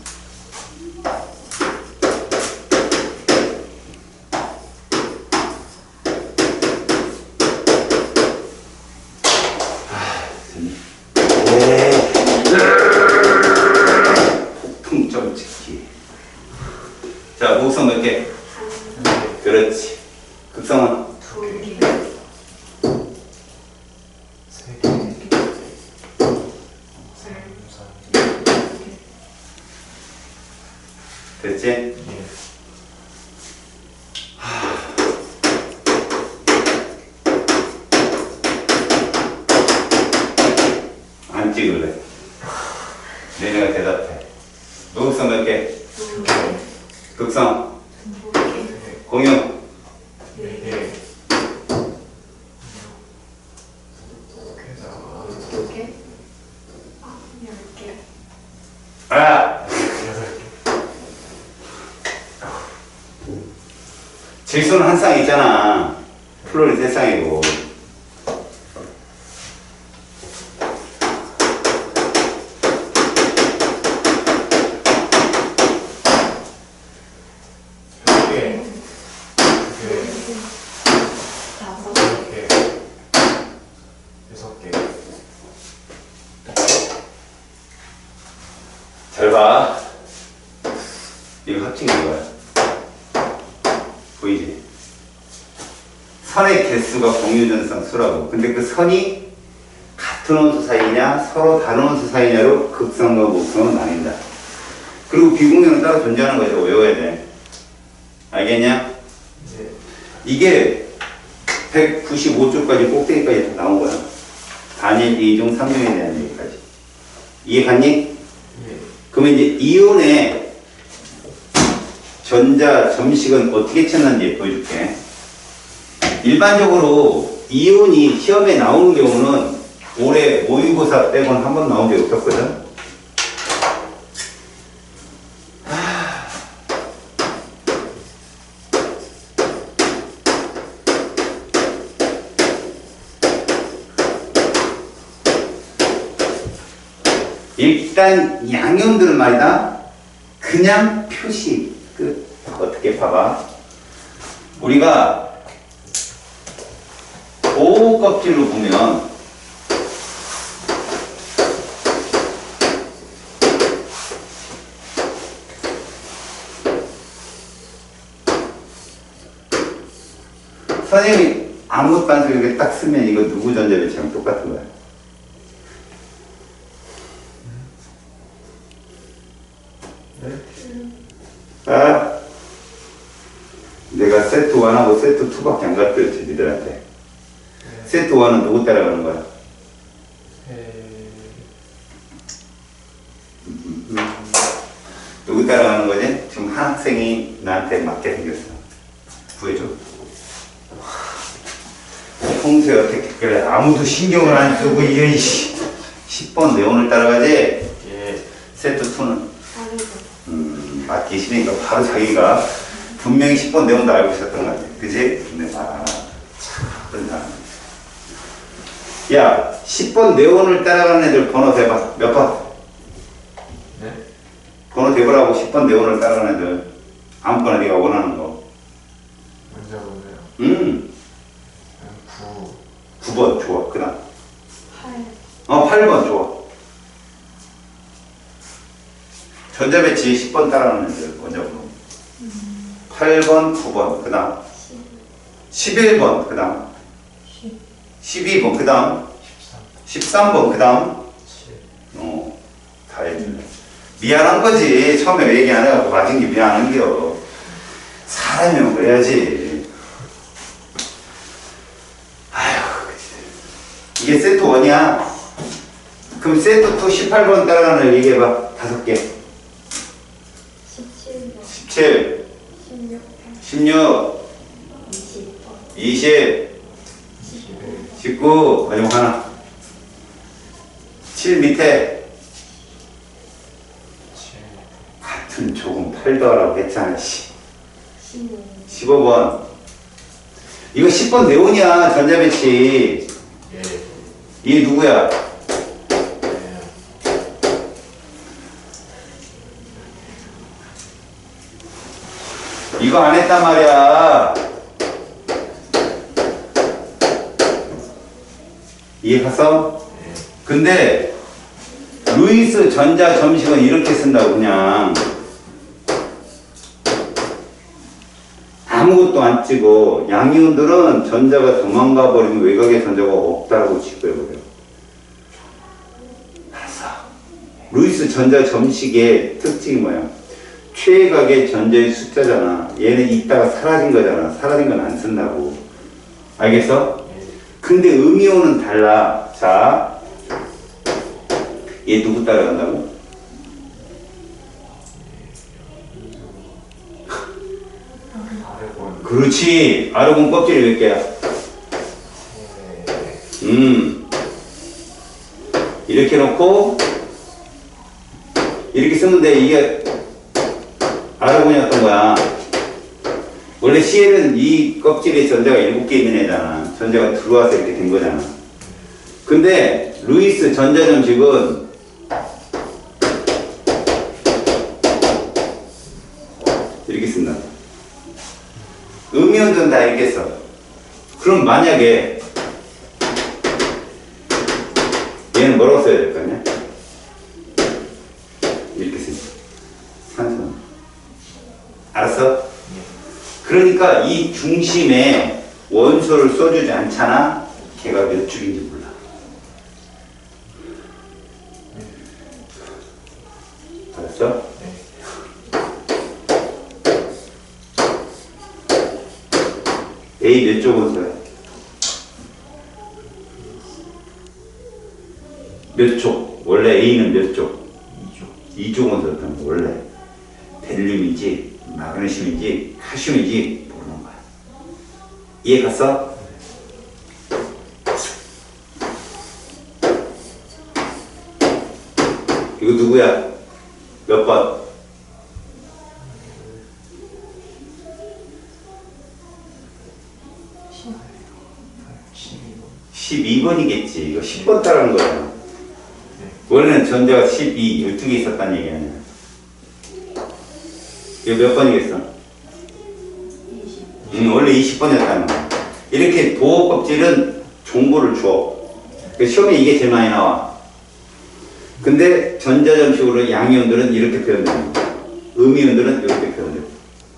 Speaker 1: 폭풍점 찍기. 자, 무극성 몇 개? 그렇지. 극성은?
Speaker 3: 2개.
Speaker 2: 3개.
Speaker 1: 됐지?
Speaker 2: 예.
Speaker 1: 안 찍을래. 내가 대답해. 무극성 몇 개?
Speaker 3: 2개.
Speaker 1: 극성?
Speaker 3: 2개.
Speaker 1: 공유?
Speaker 2: 4개.
Speaker 3: 2개. 10개.
Speaker 1: 아!
Speaker 2: 8개.
Speaker 1: 질소는 한 쌍 있잖아. 플로린 세 쌍이고.
Speaker 3: 다섯 개.
Speaker 2: 6개.
Speaker 1: 잘 봐. 이거 합친 거야. 보이지? 선의 개수가 공유전성 수라고. 근데 그 선이 같은 원소 사이냐 서로 다른 원소 사이냐로 극성과 무극성은 나뉜다. 그리고 비공유는 따로 존재하는 거죠. 외워야 돼. 알겠냐?
Speaker 2: 네.
Speaker 1: 이게 195쪽까지 꼭대기까지 다 나온 거야. 단일, 이중, 삼중에 대한 얘기까지. 이해 갔니?
Speaker 2: 예.
Speaker 1: 그러면 이제 이온의 전자 점식은 어떻게 찾는지 보여줄게. 일반적으로 이온이 시험에 나오는 경우는 올해 모의고사 빼고는 한 번 나온 적이 없었거든. 일단 양염들은 말이다. 그냥 표시 끝. 어떻게 봐봐. 우리가 오 껍질로 보면 선생님이 아무것도 안 쓰고 이렇게 딱 쓰면 이거 누구 전자 배치랑 똑같은 거야. 아, 내가 세트 1하고 세트 2밖에 안 가르쳤지, 니들한테. 세트 1은 누구 따라가는 거야? 누구 따라가는 거지? 지금 한 학생이 나한테 맞게 생겼어. 구해줘. 평소에 어떻게, 그래, 아무도 신경을 안 쓰고, 이게 10번 네온을 따라가지?
Speaker 2: 예.
Speaker 1: 세트 2는.
Speaker 3: 4개.
Speaker 1: 맞기 싫으니까 바로 자기가 분명히 10번 내용도 알고 있었던 것 같아. 그지? 근데 그런 사람. 야, 10번 네온을 따라가는 애들 번호 대봐. 몇 번?
Speaker 2: 네.
Speaker 1: 번호 대보라고 10번 네온을 따라가는 애들. 아무거나 네가 원하는 거.
Speaker 2: 문제 보세요. 9.
Speaker 1: 9번 좋아. 그 다음.
Speaker 3: 8.
Speaker 1: 8번 좋아. 전자배치 10번 따라가는 애들 먼저 보고. 8번, 9번, 그 다음 11번, 그 다음 12번, 그 다음 13번, 그 다음
Speaker 2: 7
Speaker 1: 다 해주네. 미안한 거지. 처음에 얘기 안 해갖고 맞은 게 미안한 게요. 사람이면 그래야지. 아휴, 이게 세트 1이야. 그럼 세트 2 18번 따라가는 거 얘기해봐. 5개.
Speaker 3: 17번
Speaker 1: 17,
Speaker 3: 16번
Speaker 1: 16,
Speaker 3: 20번
Speaker 1: 20, 19, 마지막 하나. 7 밑에.
Speaker 2: 7
Speaker 1: 같은 조금 8 더하라고 했잖아.
Speaker 3: 15
Speaker 1: 15번. 이거 10번 네온이야. 전자배치.
Speaker 2: 예
Speaker 1: 이 누구야? 이거 안 했단 말이야. 이해 갔어? 근데 루이스 전자 점식은 이렇게 쓴다고 그냥 아무것도 안 찍어. 양이온들은 전자가 도망가 버리면 외곽에 전자가 없다라고 지구해버려. 알았어. 루이스 전자 점식의 특징이 뭐야? 최각의 전자의 숫자잖아. 얘는 있다가 사라진 거잖아. 사라진 건 안 쓴다고. 알겠어? 근데 음이온은 달라. 자, 얘 누구 따라간다고?
Speaker 2: 아르곤
Speaker 1: 그렇지. 아르곤 껍질이 몇 개야? 이렇게 놓고 이렇게 쓰는데 이게 아르곤이었던 거야. 원래 CL은 이 껍질에 전자가 7개 있는 애잖아. 전자가 들어와서 이렇게 된 거잖아. 근데 루이스 전자점식은 이렇게 쓴다. 음이온들은 다 이렇게 써. 그럼 만약에 얘는 뭐라고 써야 될 거 아니야? 이렇게 쓰지. 산소. 알았어? 그러니까 이 중심에 원소를 써주지 않잖아? 걔가 몇 줄인지 몰라. 알았어? A 몇 쪽 원소야? 몇 쪽? 원래 A는 몇 쪽? 2쪽 원소였던 거 원래. 벨륨인지 마그네슘인지 칼슘인지 모르는 거야. 이해 갔어? 이거 누구야? 몇 번? 12번이겠지. 이거 10번 따라한 거야. 원래는 전자가 12, 12개 있었다는 얘기 아니야. 이거 몇 번이겠어?
Speaker 3: 20
Speaker 1: 원래 20번이었다는 거야. 이렇게 도어 껍질은 정보를 줘. 시험에 이게 제일 많이 나와. 근데 전자점식으로 양이온들은 이렇게 표현되는 거야. 음이온들은 이렇게 표현돼.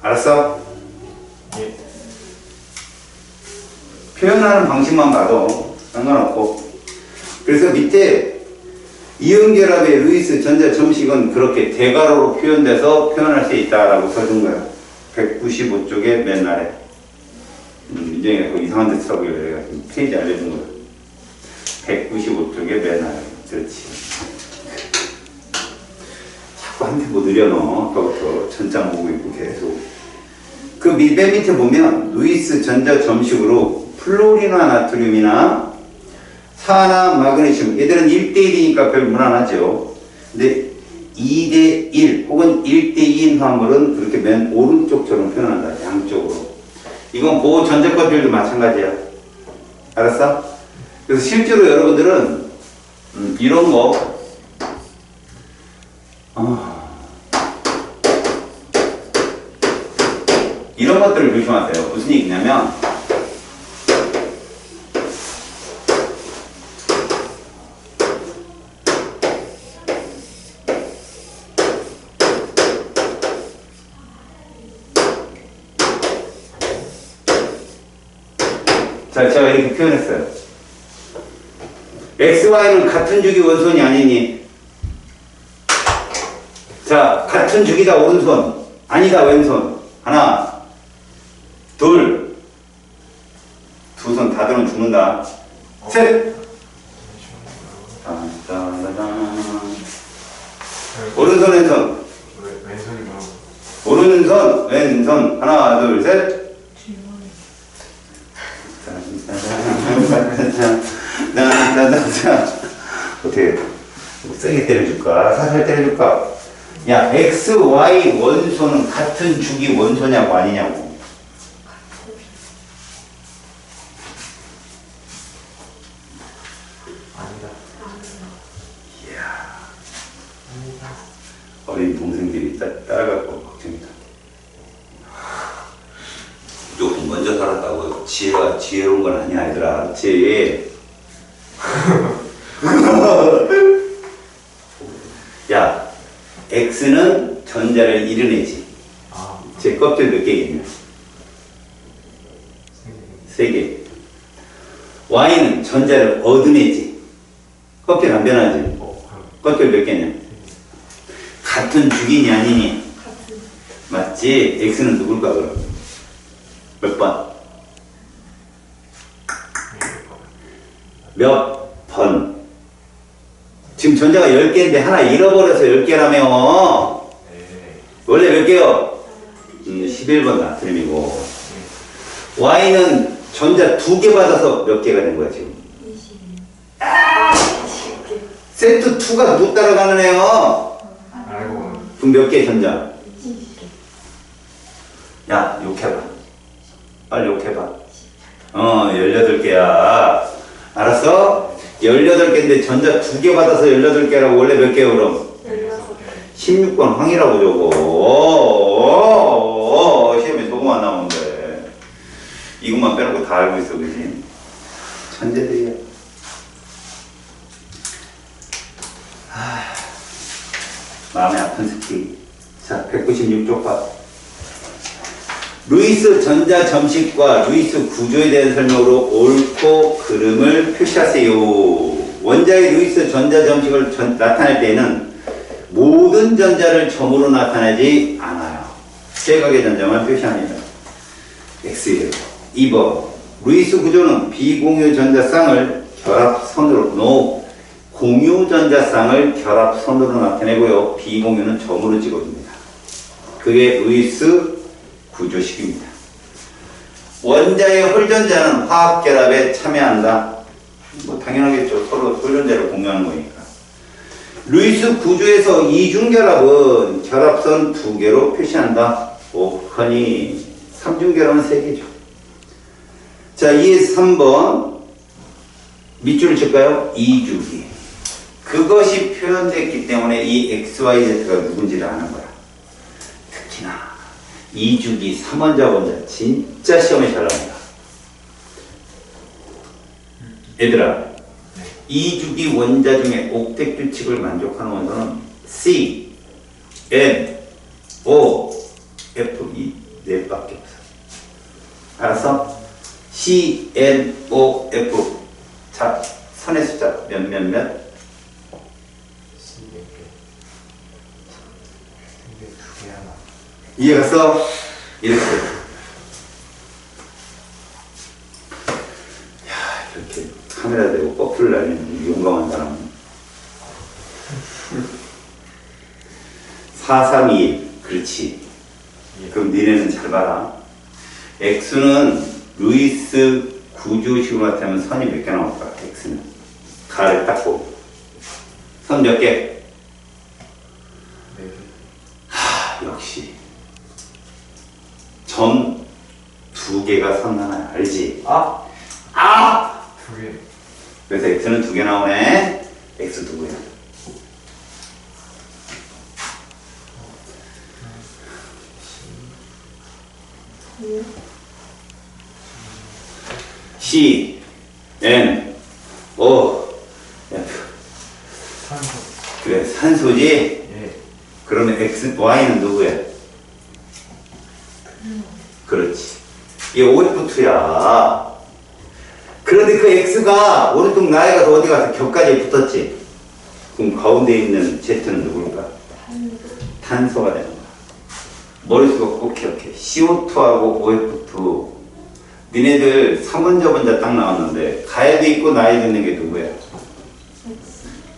Speaker 1: 알았어?
Speaker 2: 예
Speaker 1: 표현하는 방식만 봐도 상관없고. 그래서 밑에 이온결합의 루이스 전자 점식은 그렇게 대괄호로 표현돼서 표현할 수 있다라고 써준 거야. 195쪽에 맨 아래. 민정이가 이상한 데 쓰라고 내가 페이지 알려준 거야. 195쪽에 맨 아래. 그렇지. 자꾸 한테 뭐 느려넣어. 아까부터 전장 보고 있고 계속. 그 맨 밑에 보면 루이스 전자 점식으로 플로리나 나트륨이나 산화 마그네슘 얘들은 1대1이니까 별 무난하죠. 근데 2대1 혹은 1대2인 화물은 그렇게 맨 오른쪽처럼 표현한다. 양쪽으로. 이건 보호 전자껍질도 마찬가지야. 알았어? 그래서 실제로 여러분들은 이런 거 이런 것들을 조심하세요. 무슨 얘기냐면 자, 제가 이렇게 표현했어요. X, Y는 같은 주기 원손이 아니니. 자, 같은 주기다, 오른손. 아니다, 왼손. 하나, 둘. 두 손 다 들면 죽는다. 셋. 짠짠짠. 오른손, 왼손.
Speaker 2: 왼손이 뭐라고?
Speaker 1: 오른손, 왼손. 하나, 둘, 셋. 어떻게 세게 때려줄까? 살살 때려줄까? 야, X, Y 원소는 같은 주기 원소냐고 아니냐고.
Speaker 2: 아니다.
Speaker 1: 이야, 어린 동생들이 따라갖고 걱정이다. 조금 먼저 살았다고 지혜가 지혜로운 건 아니야, 얘들아. 알았지? 야, X는 전자를 이뤄내지.
Speaker 2: 아,
Speaker 1: 제 껍질 몇 개겠냐? 세 개. Y는 전자를 얻어내지. 껍질 안 변하지. 껍질 몇 개냐? 같은 주기니 아니니?
Speaker 3: 같은.
Speaker 1: 맞지? X는 누굴까 그럼? 몇 번? 몇 번? 지금 전자가 10개인데 하나 잃어버려서 10개라며.
Speaker 2: 네.
Speaker 1: 원래 몇 개요? 11번 나트륨이고. Y는 전자 2개 받아서 몇 개가 된 거야 지금?
Speaker 3: 20. 20개.
Speaker 1: 세트 2가 누구 따라가는 애요?
Speaker 2: 알고
Speaker 1: 그럼 몇 개 전자?
Speaker 3: 20개.
Speaker 1: 야, 욕해봐. 빨리 욕해봐. 18개야. 알았어? 18개인데 전자 2개 받아서 18개라고 원래 몇 개요, 그럼?
Speaker 3: 16개.
Speaker 1: 16번 항이라고 저거. 시험에 저거만 나오는데. 이것만 빼놓고 다 알고 있어, 그지? 천재들이야. 마음이 아픈 새끼. 자, 196쪽 봐. 루이스 전자 점식과 루이스 구조에 대한 설명으로 옳고 그름을 표시하세요. 원자의 루이스 전자 점식을 나타낼 때에는 모든 전자를 점으로 나타내지 않아요. 쇠각의 전자만 표시합니다. X예요. 2번. 루이스 구조는 비공유 전자쌍을 결합선으로, no. 공유 전자쌍을 결합선으로 나타내고요. 비공유는 점으로 찍어줍니다. 그게 루이스 구조식입니다. 원자의 홀전자는 화학결합에 참여한다. 뭐 당연하겠죠. 서로 홀전자를 공유하는 거니까. 루이스 구조에서 이중결합은 결합선 2개로 표시한다. 오커니 3중결합은 3개죠. 자, 2에서 3번 밑줄을 칠까요? 이주기. 그것이 표현됐기 때문에 이 XYZ가 누군지를 아는 거야. 특히나 이주기 3원자 원자 진짜 시험에 잘 나옵니다. 얘들아, 이주기 원자 중에 옥텟 규칙을 만족하는 원소는 C, N, O, F 이 4밖에 없어. 알았어? C, N, O, F. 자, 선의 숫자 몇?
Speaker 2: 2개 하나.
Speaker 1: 이해갔어? 이렇게. 야, 이렇게 카메라 대고 거꾸로 날리는 용감한 사람은. 4, 3, 2. 그렇지. 그럼 니네는 잘 봐라. X는 루이스 구조식으로 나타내면 선이 몇 개 나올까? X는. 가를 닦고. 선 몇 개?
Speaker 2: 4개.
Speaker 1: 역시 점 2개가 선 하나야. 알지?
Speaker 2: 2개.
Speaker 1: 그래서 X는 2개 나오네. X 누구야? C, N, O, F.
Speaker 2: 산소.
Speaker 1: 그래, 산소지?
Speaker 2: 예.
Speaker 1: 그러면 X, Y는 누구야? 그렇지. 이게 OF2야. 그런데 그 X가 오른쪽 나이가 더 어디 가서 격까지 붙었지. 그럼 가운데 있는 Z는 누굴까? 탄소가 되는 거야. 머릿속에 꼭 기억해. CO2하고 OF2. 니네들 3원자 번자 딱 나왔는데 가에도 있고 나에도 있는 게 누구야?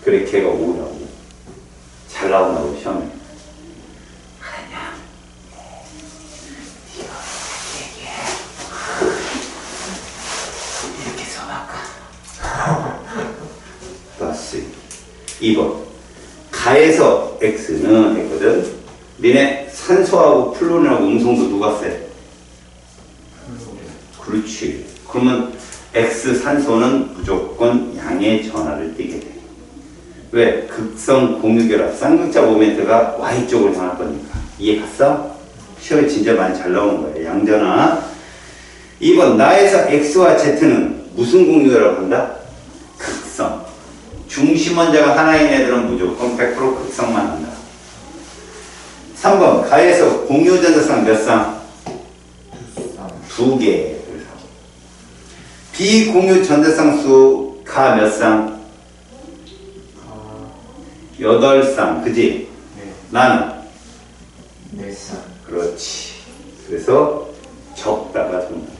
Speaker 1: 그래 걔가 5라고. 잘 나온다고 시험에. 아니야. 이렇게 써볼까? 봤어. 2번. 가에서 X는 했거든. 니네 산소하고 플루론하고 음성도 누가 세? 그렇지. 그러면 X 산소는 무조건 양의 전하를 띠게 돼. 왜? 극성 공유결합 쌍극자 모멘트가 Y쪽을 향할 거니까. 이해 갔어? 시험에 진짜 많이 잘 나오는 거예요. 양전하. 2번 나에서 X와 Z는 무슨 공유결합을 한다? 극성. 중심 원자가 하나인 애들은 무조건 100% 극성만 한다. 3번 가에서 공유 전자쌍 몇 쌍? 2개. 비공유 전자쌍 수 가 몇 쌍? 8쌍. 그지?
Speaker 2: 네.
Speaker 1: 나는?
Speaker 2: 4쌍.
Speaker 1: 그렇지. 그래서 적다가 정답.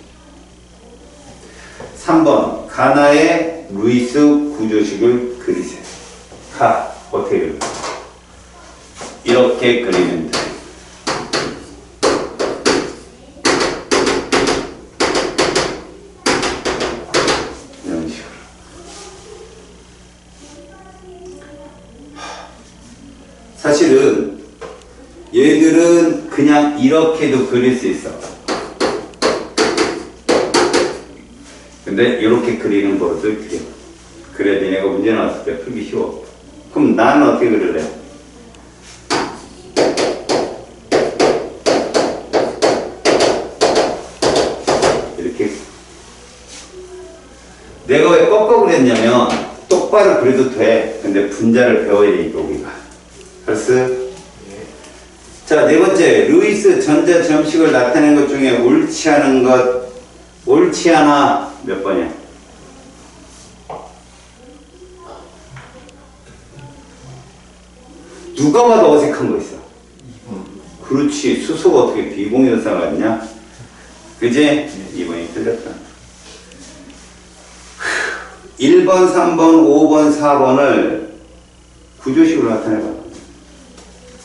Speaker 1: 3번 가나의 루이스 구조식을 그리세요. 가 어떻게 그릴까? 이렇게 그리면 돼. 이런 식으로. 사실은 얘들은 그냥 이렇게도 그릴 수 있어. 근데 이렇게 그리는 버릇을 그려. 그래야 니네가 문제 나왔을 때 풀기 쉬워. 그럼 나는 어떻게 그릴래? 이렇게. 내가 왜 꺾어 그랬냐면 똑바로 그려도 돼. 근데 분자를 배워야 되니까 우리가. 알았어? 자, 네 번째. 루이스 전자 점식을 나타내는 것 중에 옳지 않은 것. 옳지 않아. 몇 번이야? 누가 봐도 어색한 거 있어. 그렇지. 수소가 어떻게 비공유전사가 같냐? 그지? 2번이 틀렸다. 1번, 3번, 5번, 4번을 구조식으로 나타내봐.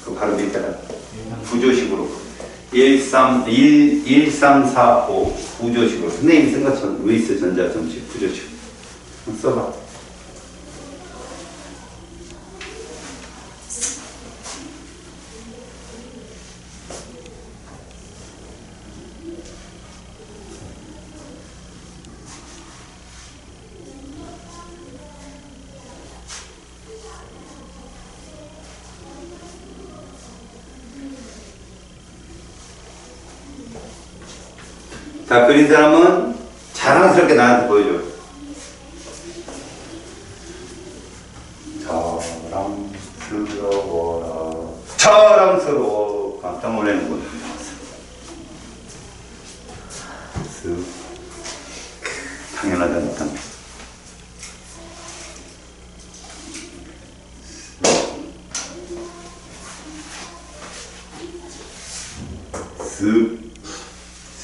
Speaker 1: 그 바로 밑에다. 구조식으로. 1, 3, 4, 5 구조식으로. 선생님이 쓴 것처럼 루이스 전자 점식 구조식. 써봐. 자, 그린 사람은 자랑스럽게 나한테 보여줘. 자랑스러워라. 자랑스러워. 깜짝 놀라는군. 당연하다니까.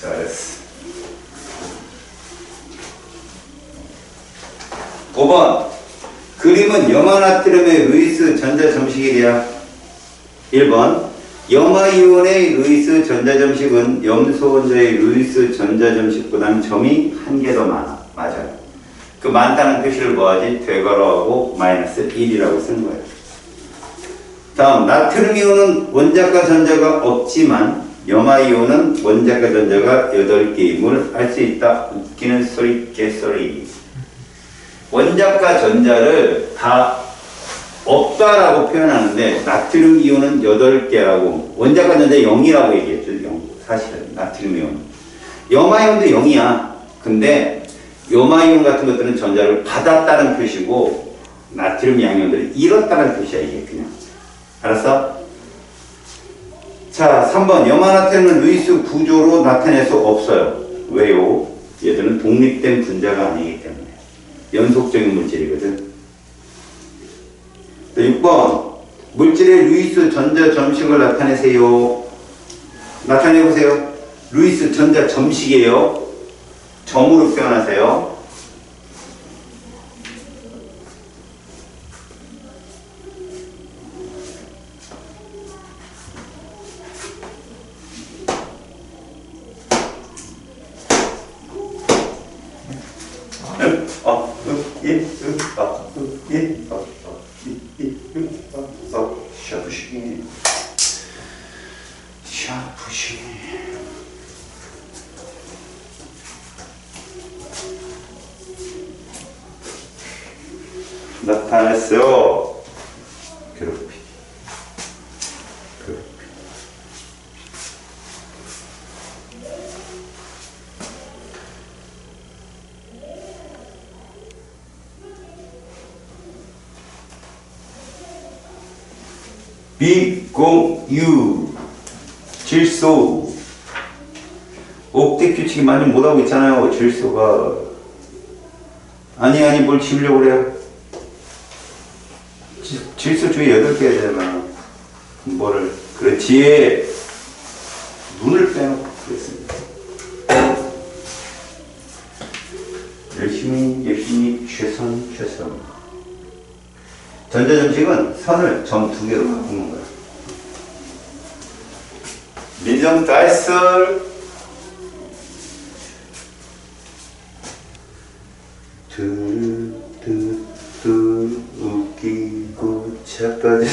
Speaker 1: 잘했어. 5번 그림은 염화나트륨의 루이스 전자 점식이랴. 1번 염화이온의 루이스 전자 점식은 염소 원자의 루이스 전자 점식보다는 점이 한 개 더 많아. 맞아요. 그 많다는 표시를 뭐하지? 되괄호하고 마이너스 1이라고 쓰는 거예요. 다음 나트륨 이온은 원자과 전자가 없지만 염화이온은 원자과 전자가 8개임을 알 수 있다. 웃기는 소리 개소리. 원자과 전자를 다 없다라고 표현하는데 나트륨 이온은 8개라고 원자과 전자 0이라고 얘기했죠. 0. 사실은 나트륨 이온. 염화이온도 0이야. 근데 염화이온 같은 것들은 전자를 받았다는 표시고 나트륨 양이온들은 잃었다는 표시야. 이게 그냥. 알았어? 자, 3번 염화나트륨은 루이스 구조로 나타낼 수 없어요. 왜요? 얘들은 독립된 분자가 아니기 때문에. 연속적인 물질이거든. 6번 물질의 루이스 전자 점식을 나타내세요. 나타내보세요. 루이스 전자 점식이에요. 점으로 표현하세요. 샤프시. 나타냈어요. 괴롭히기. 비공유 질소. 옥텟 규칙이 많이 못하고 있잖아요. 질소가. 아니 뭘 지우려고 그래요. 질소 중에 8개 되잖아. 뭐를. 그렇지. 눈을 빼놓고 그랬습니다. 열심히 최선. 전자점식은 선을 점 2개로 바꾸는 거야. 민정 다이슬. 웃기고 착하지.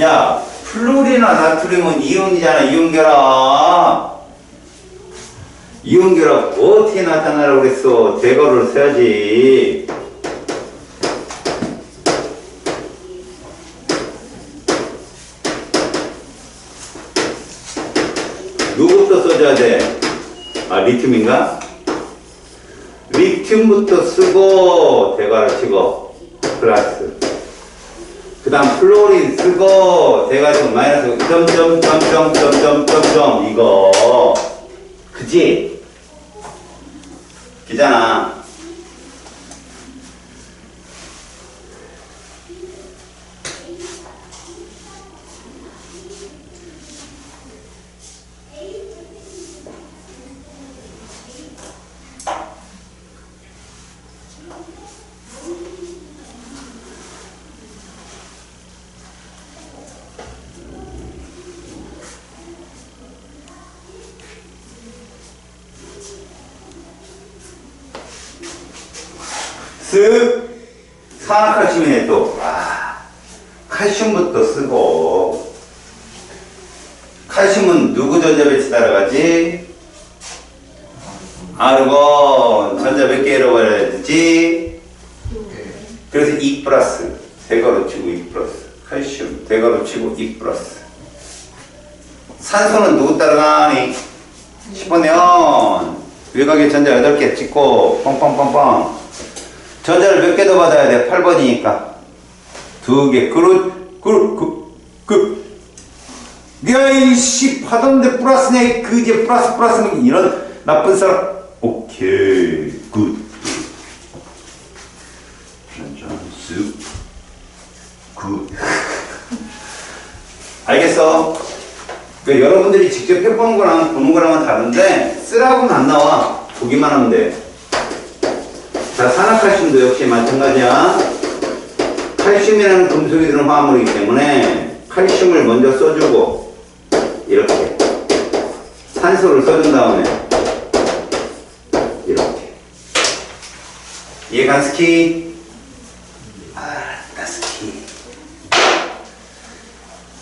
Speaker 1: 야, 플루리나 나트륨은 이온이잖아. 이온결합. 이온결합 어떻게 나타나라고 그랬어? 대괄호를 써야지. 누구부터 써줘야 돼? 아, 리튬인가? 리튬부터 쓰고 대괄호 치고 플러스. 그 다음 플로린 쓰고 대괄호 마이너스 점점점점점점점 이거. 그지? 기잖아. 쓱 산화칼슘이네 또. 칼슘부터 쓰고. 칼슘은 누구 전자 배치 따라가지? 아르곤 전자 몇 개 잃어버려야 되지? 그래서 2 플러스 대괄호 치고 2 플러스 칼슘 대괄호 치고 2 플러스. 산소는 누구 따라가니? 10번이면 외곽에 전자 8개 찍고 뻥뻥뻥뻥. 전자를 몇 개 더 받아야 돼? 8번이니까 2개. 야, 이씨, 받았는데 플러스네. 그제 플러스는 이런 나쁜 사람. 오케이, 굿. 전수 굿. 알겠어? 그러니까 여러분들이 직접 해보는 거랑 보는 거랑은 다른데 쓰라고는 안 나와. 보기만 하면 돼. 자, 산화칼슘도 역시 마찬가지야. 칼슘이라는 금속이 들은 화합물이기 때문에 칼슘을 먼저 써주고 이렇게 산소를 써준 다음에 이렇게. 이해가 스키? 스키.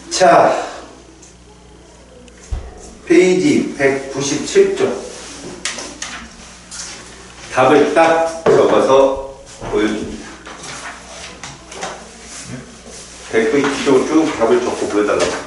Speaker 1: 자, 페이지 197쪽. 답을 딱 적어서 보여줍니다. 197쪽 쭉 답을 적고 보여달라고.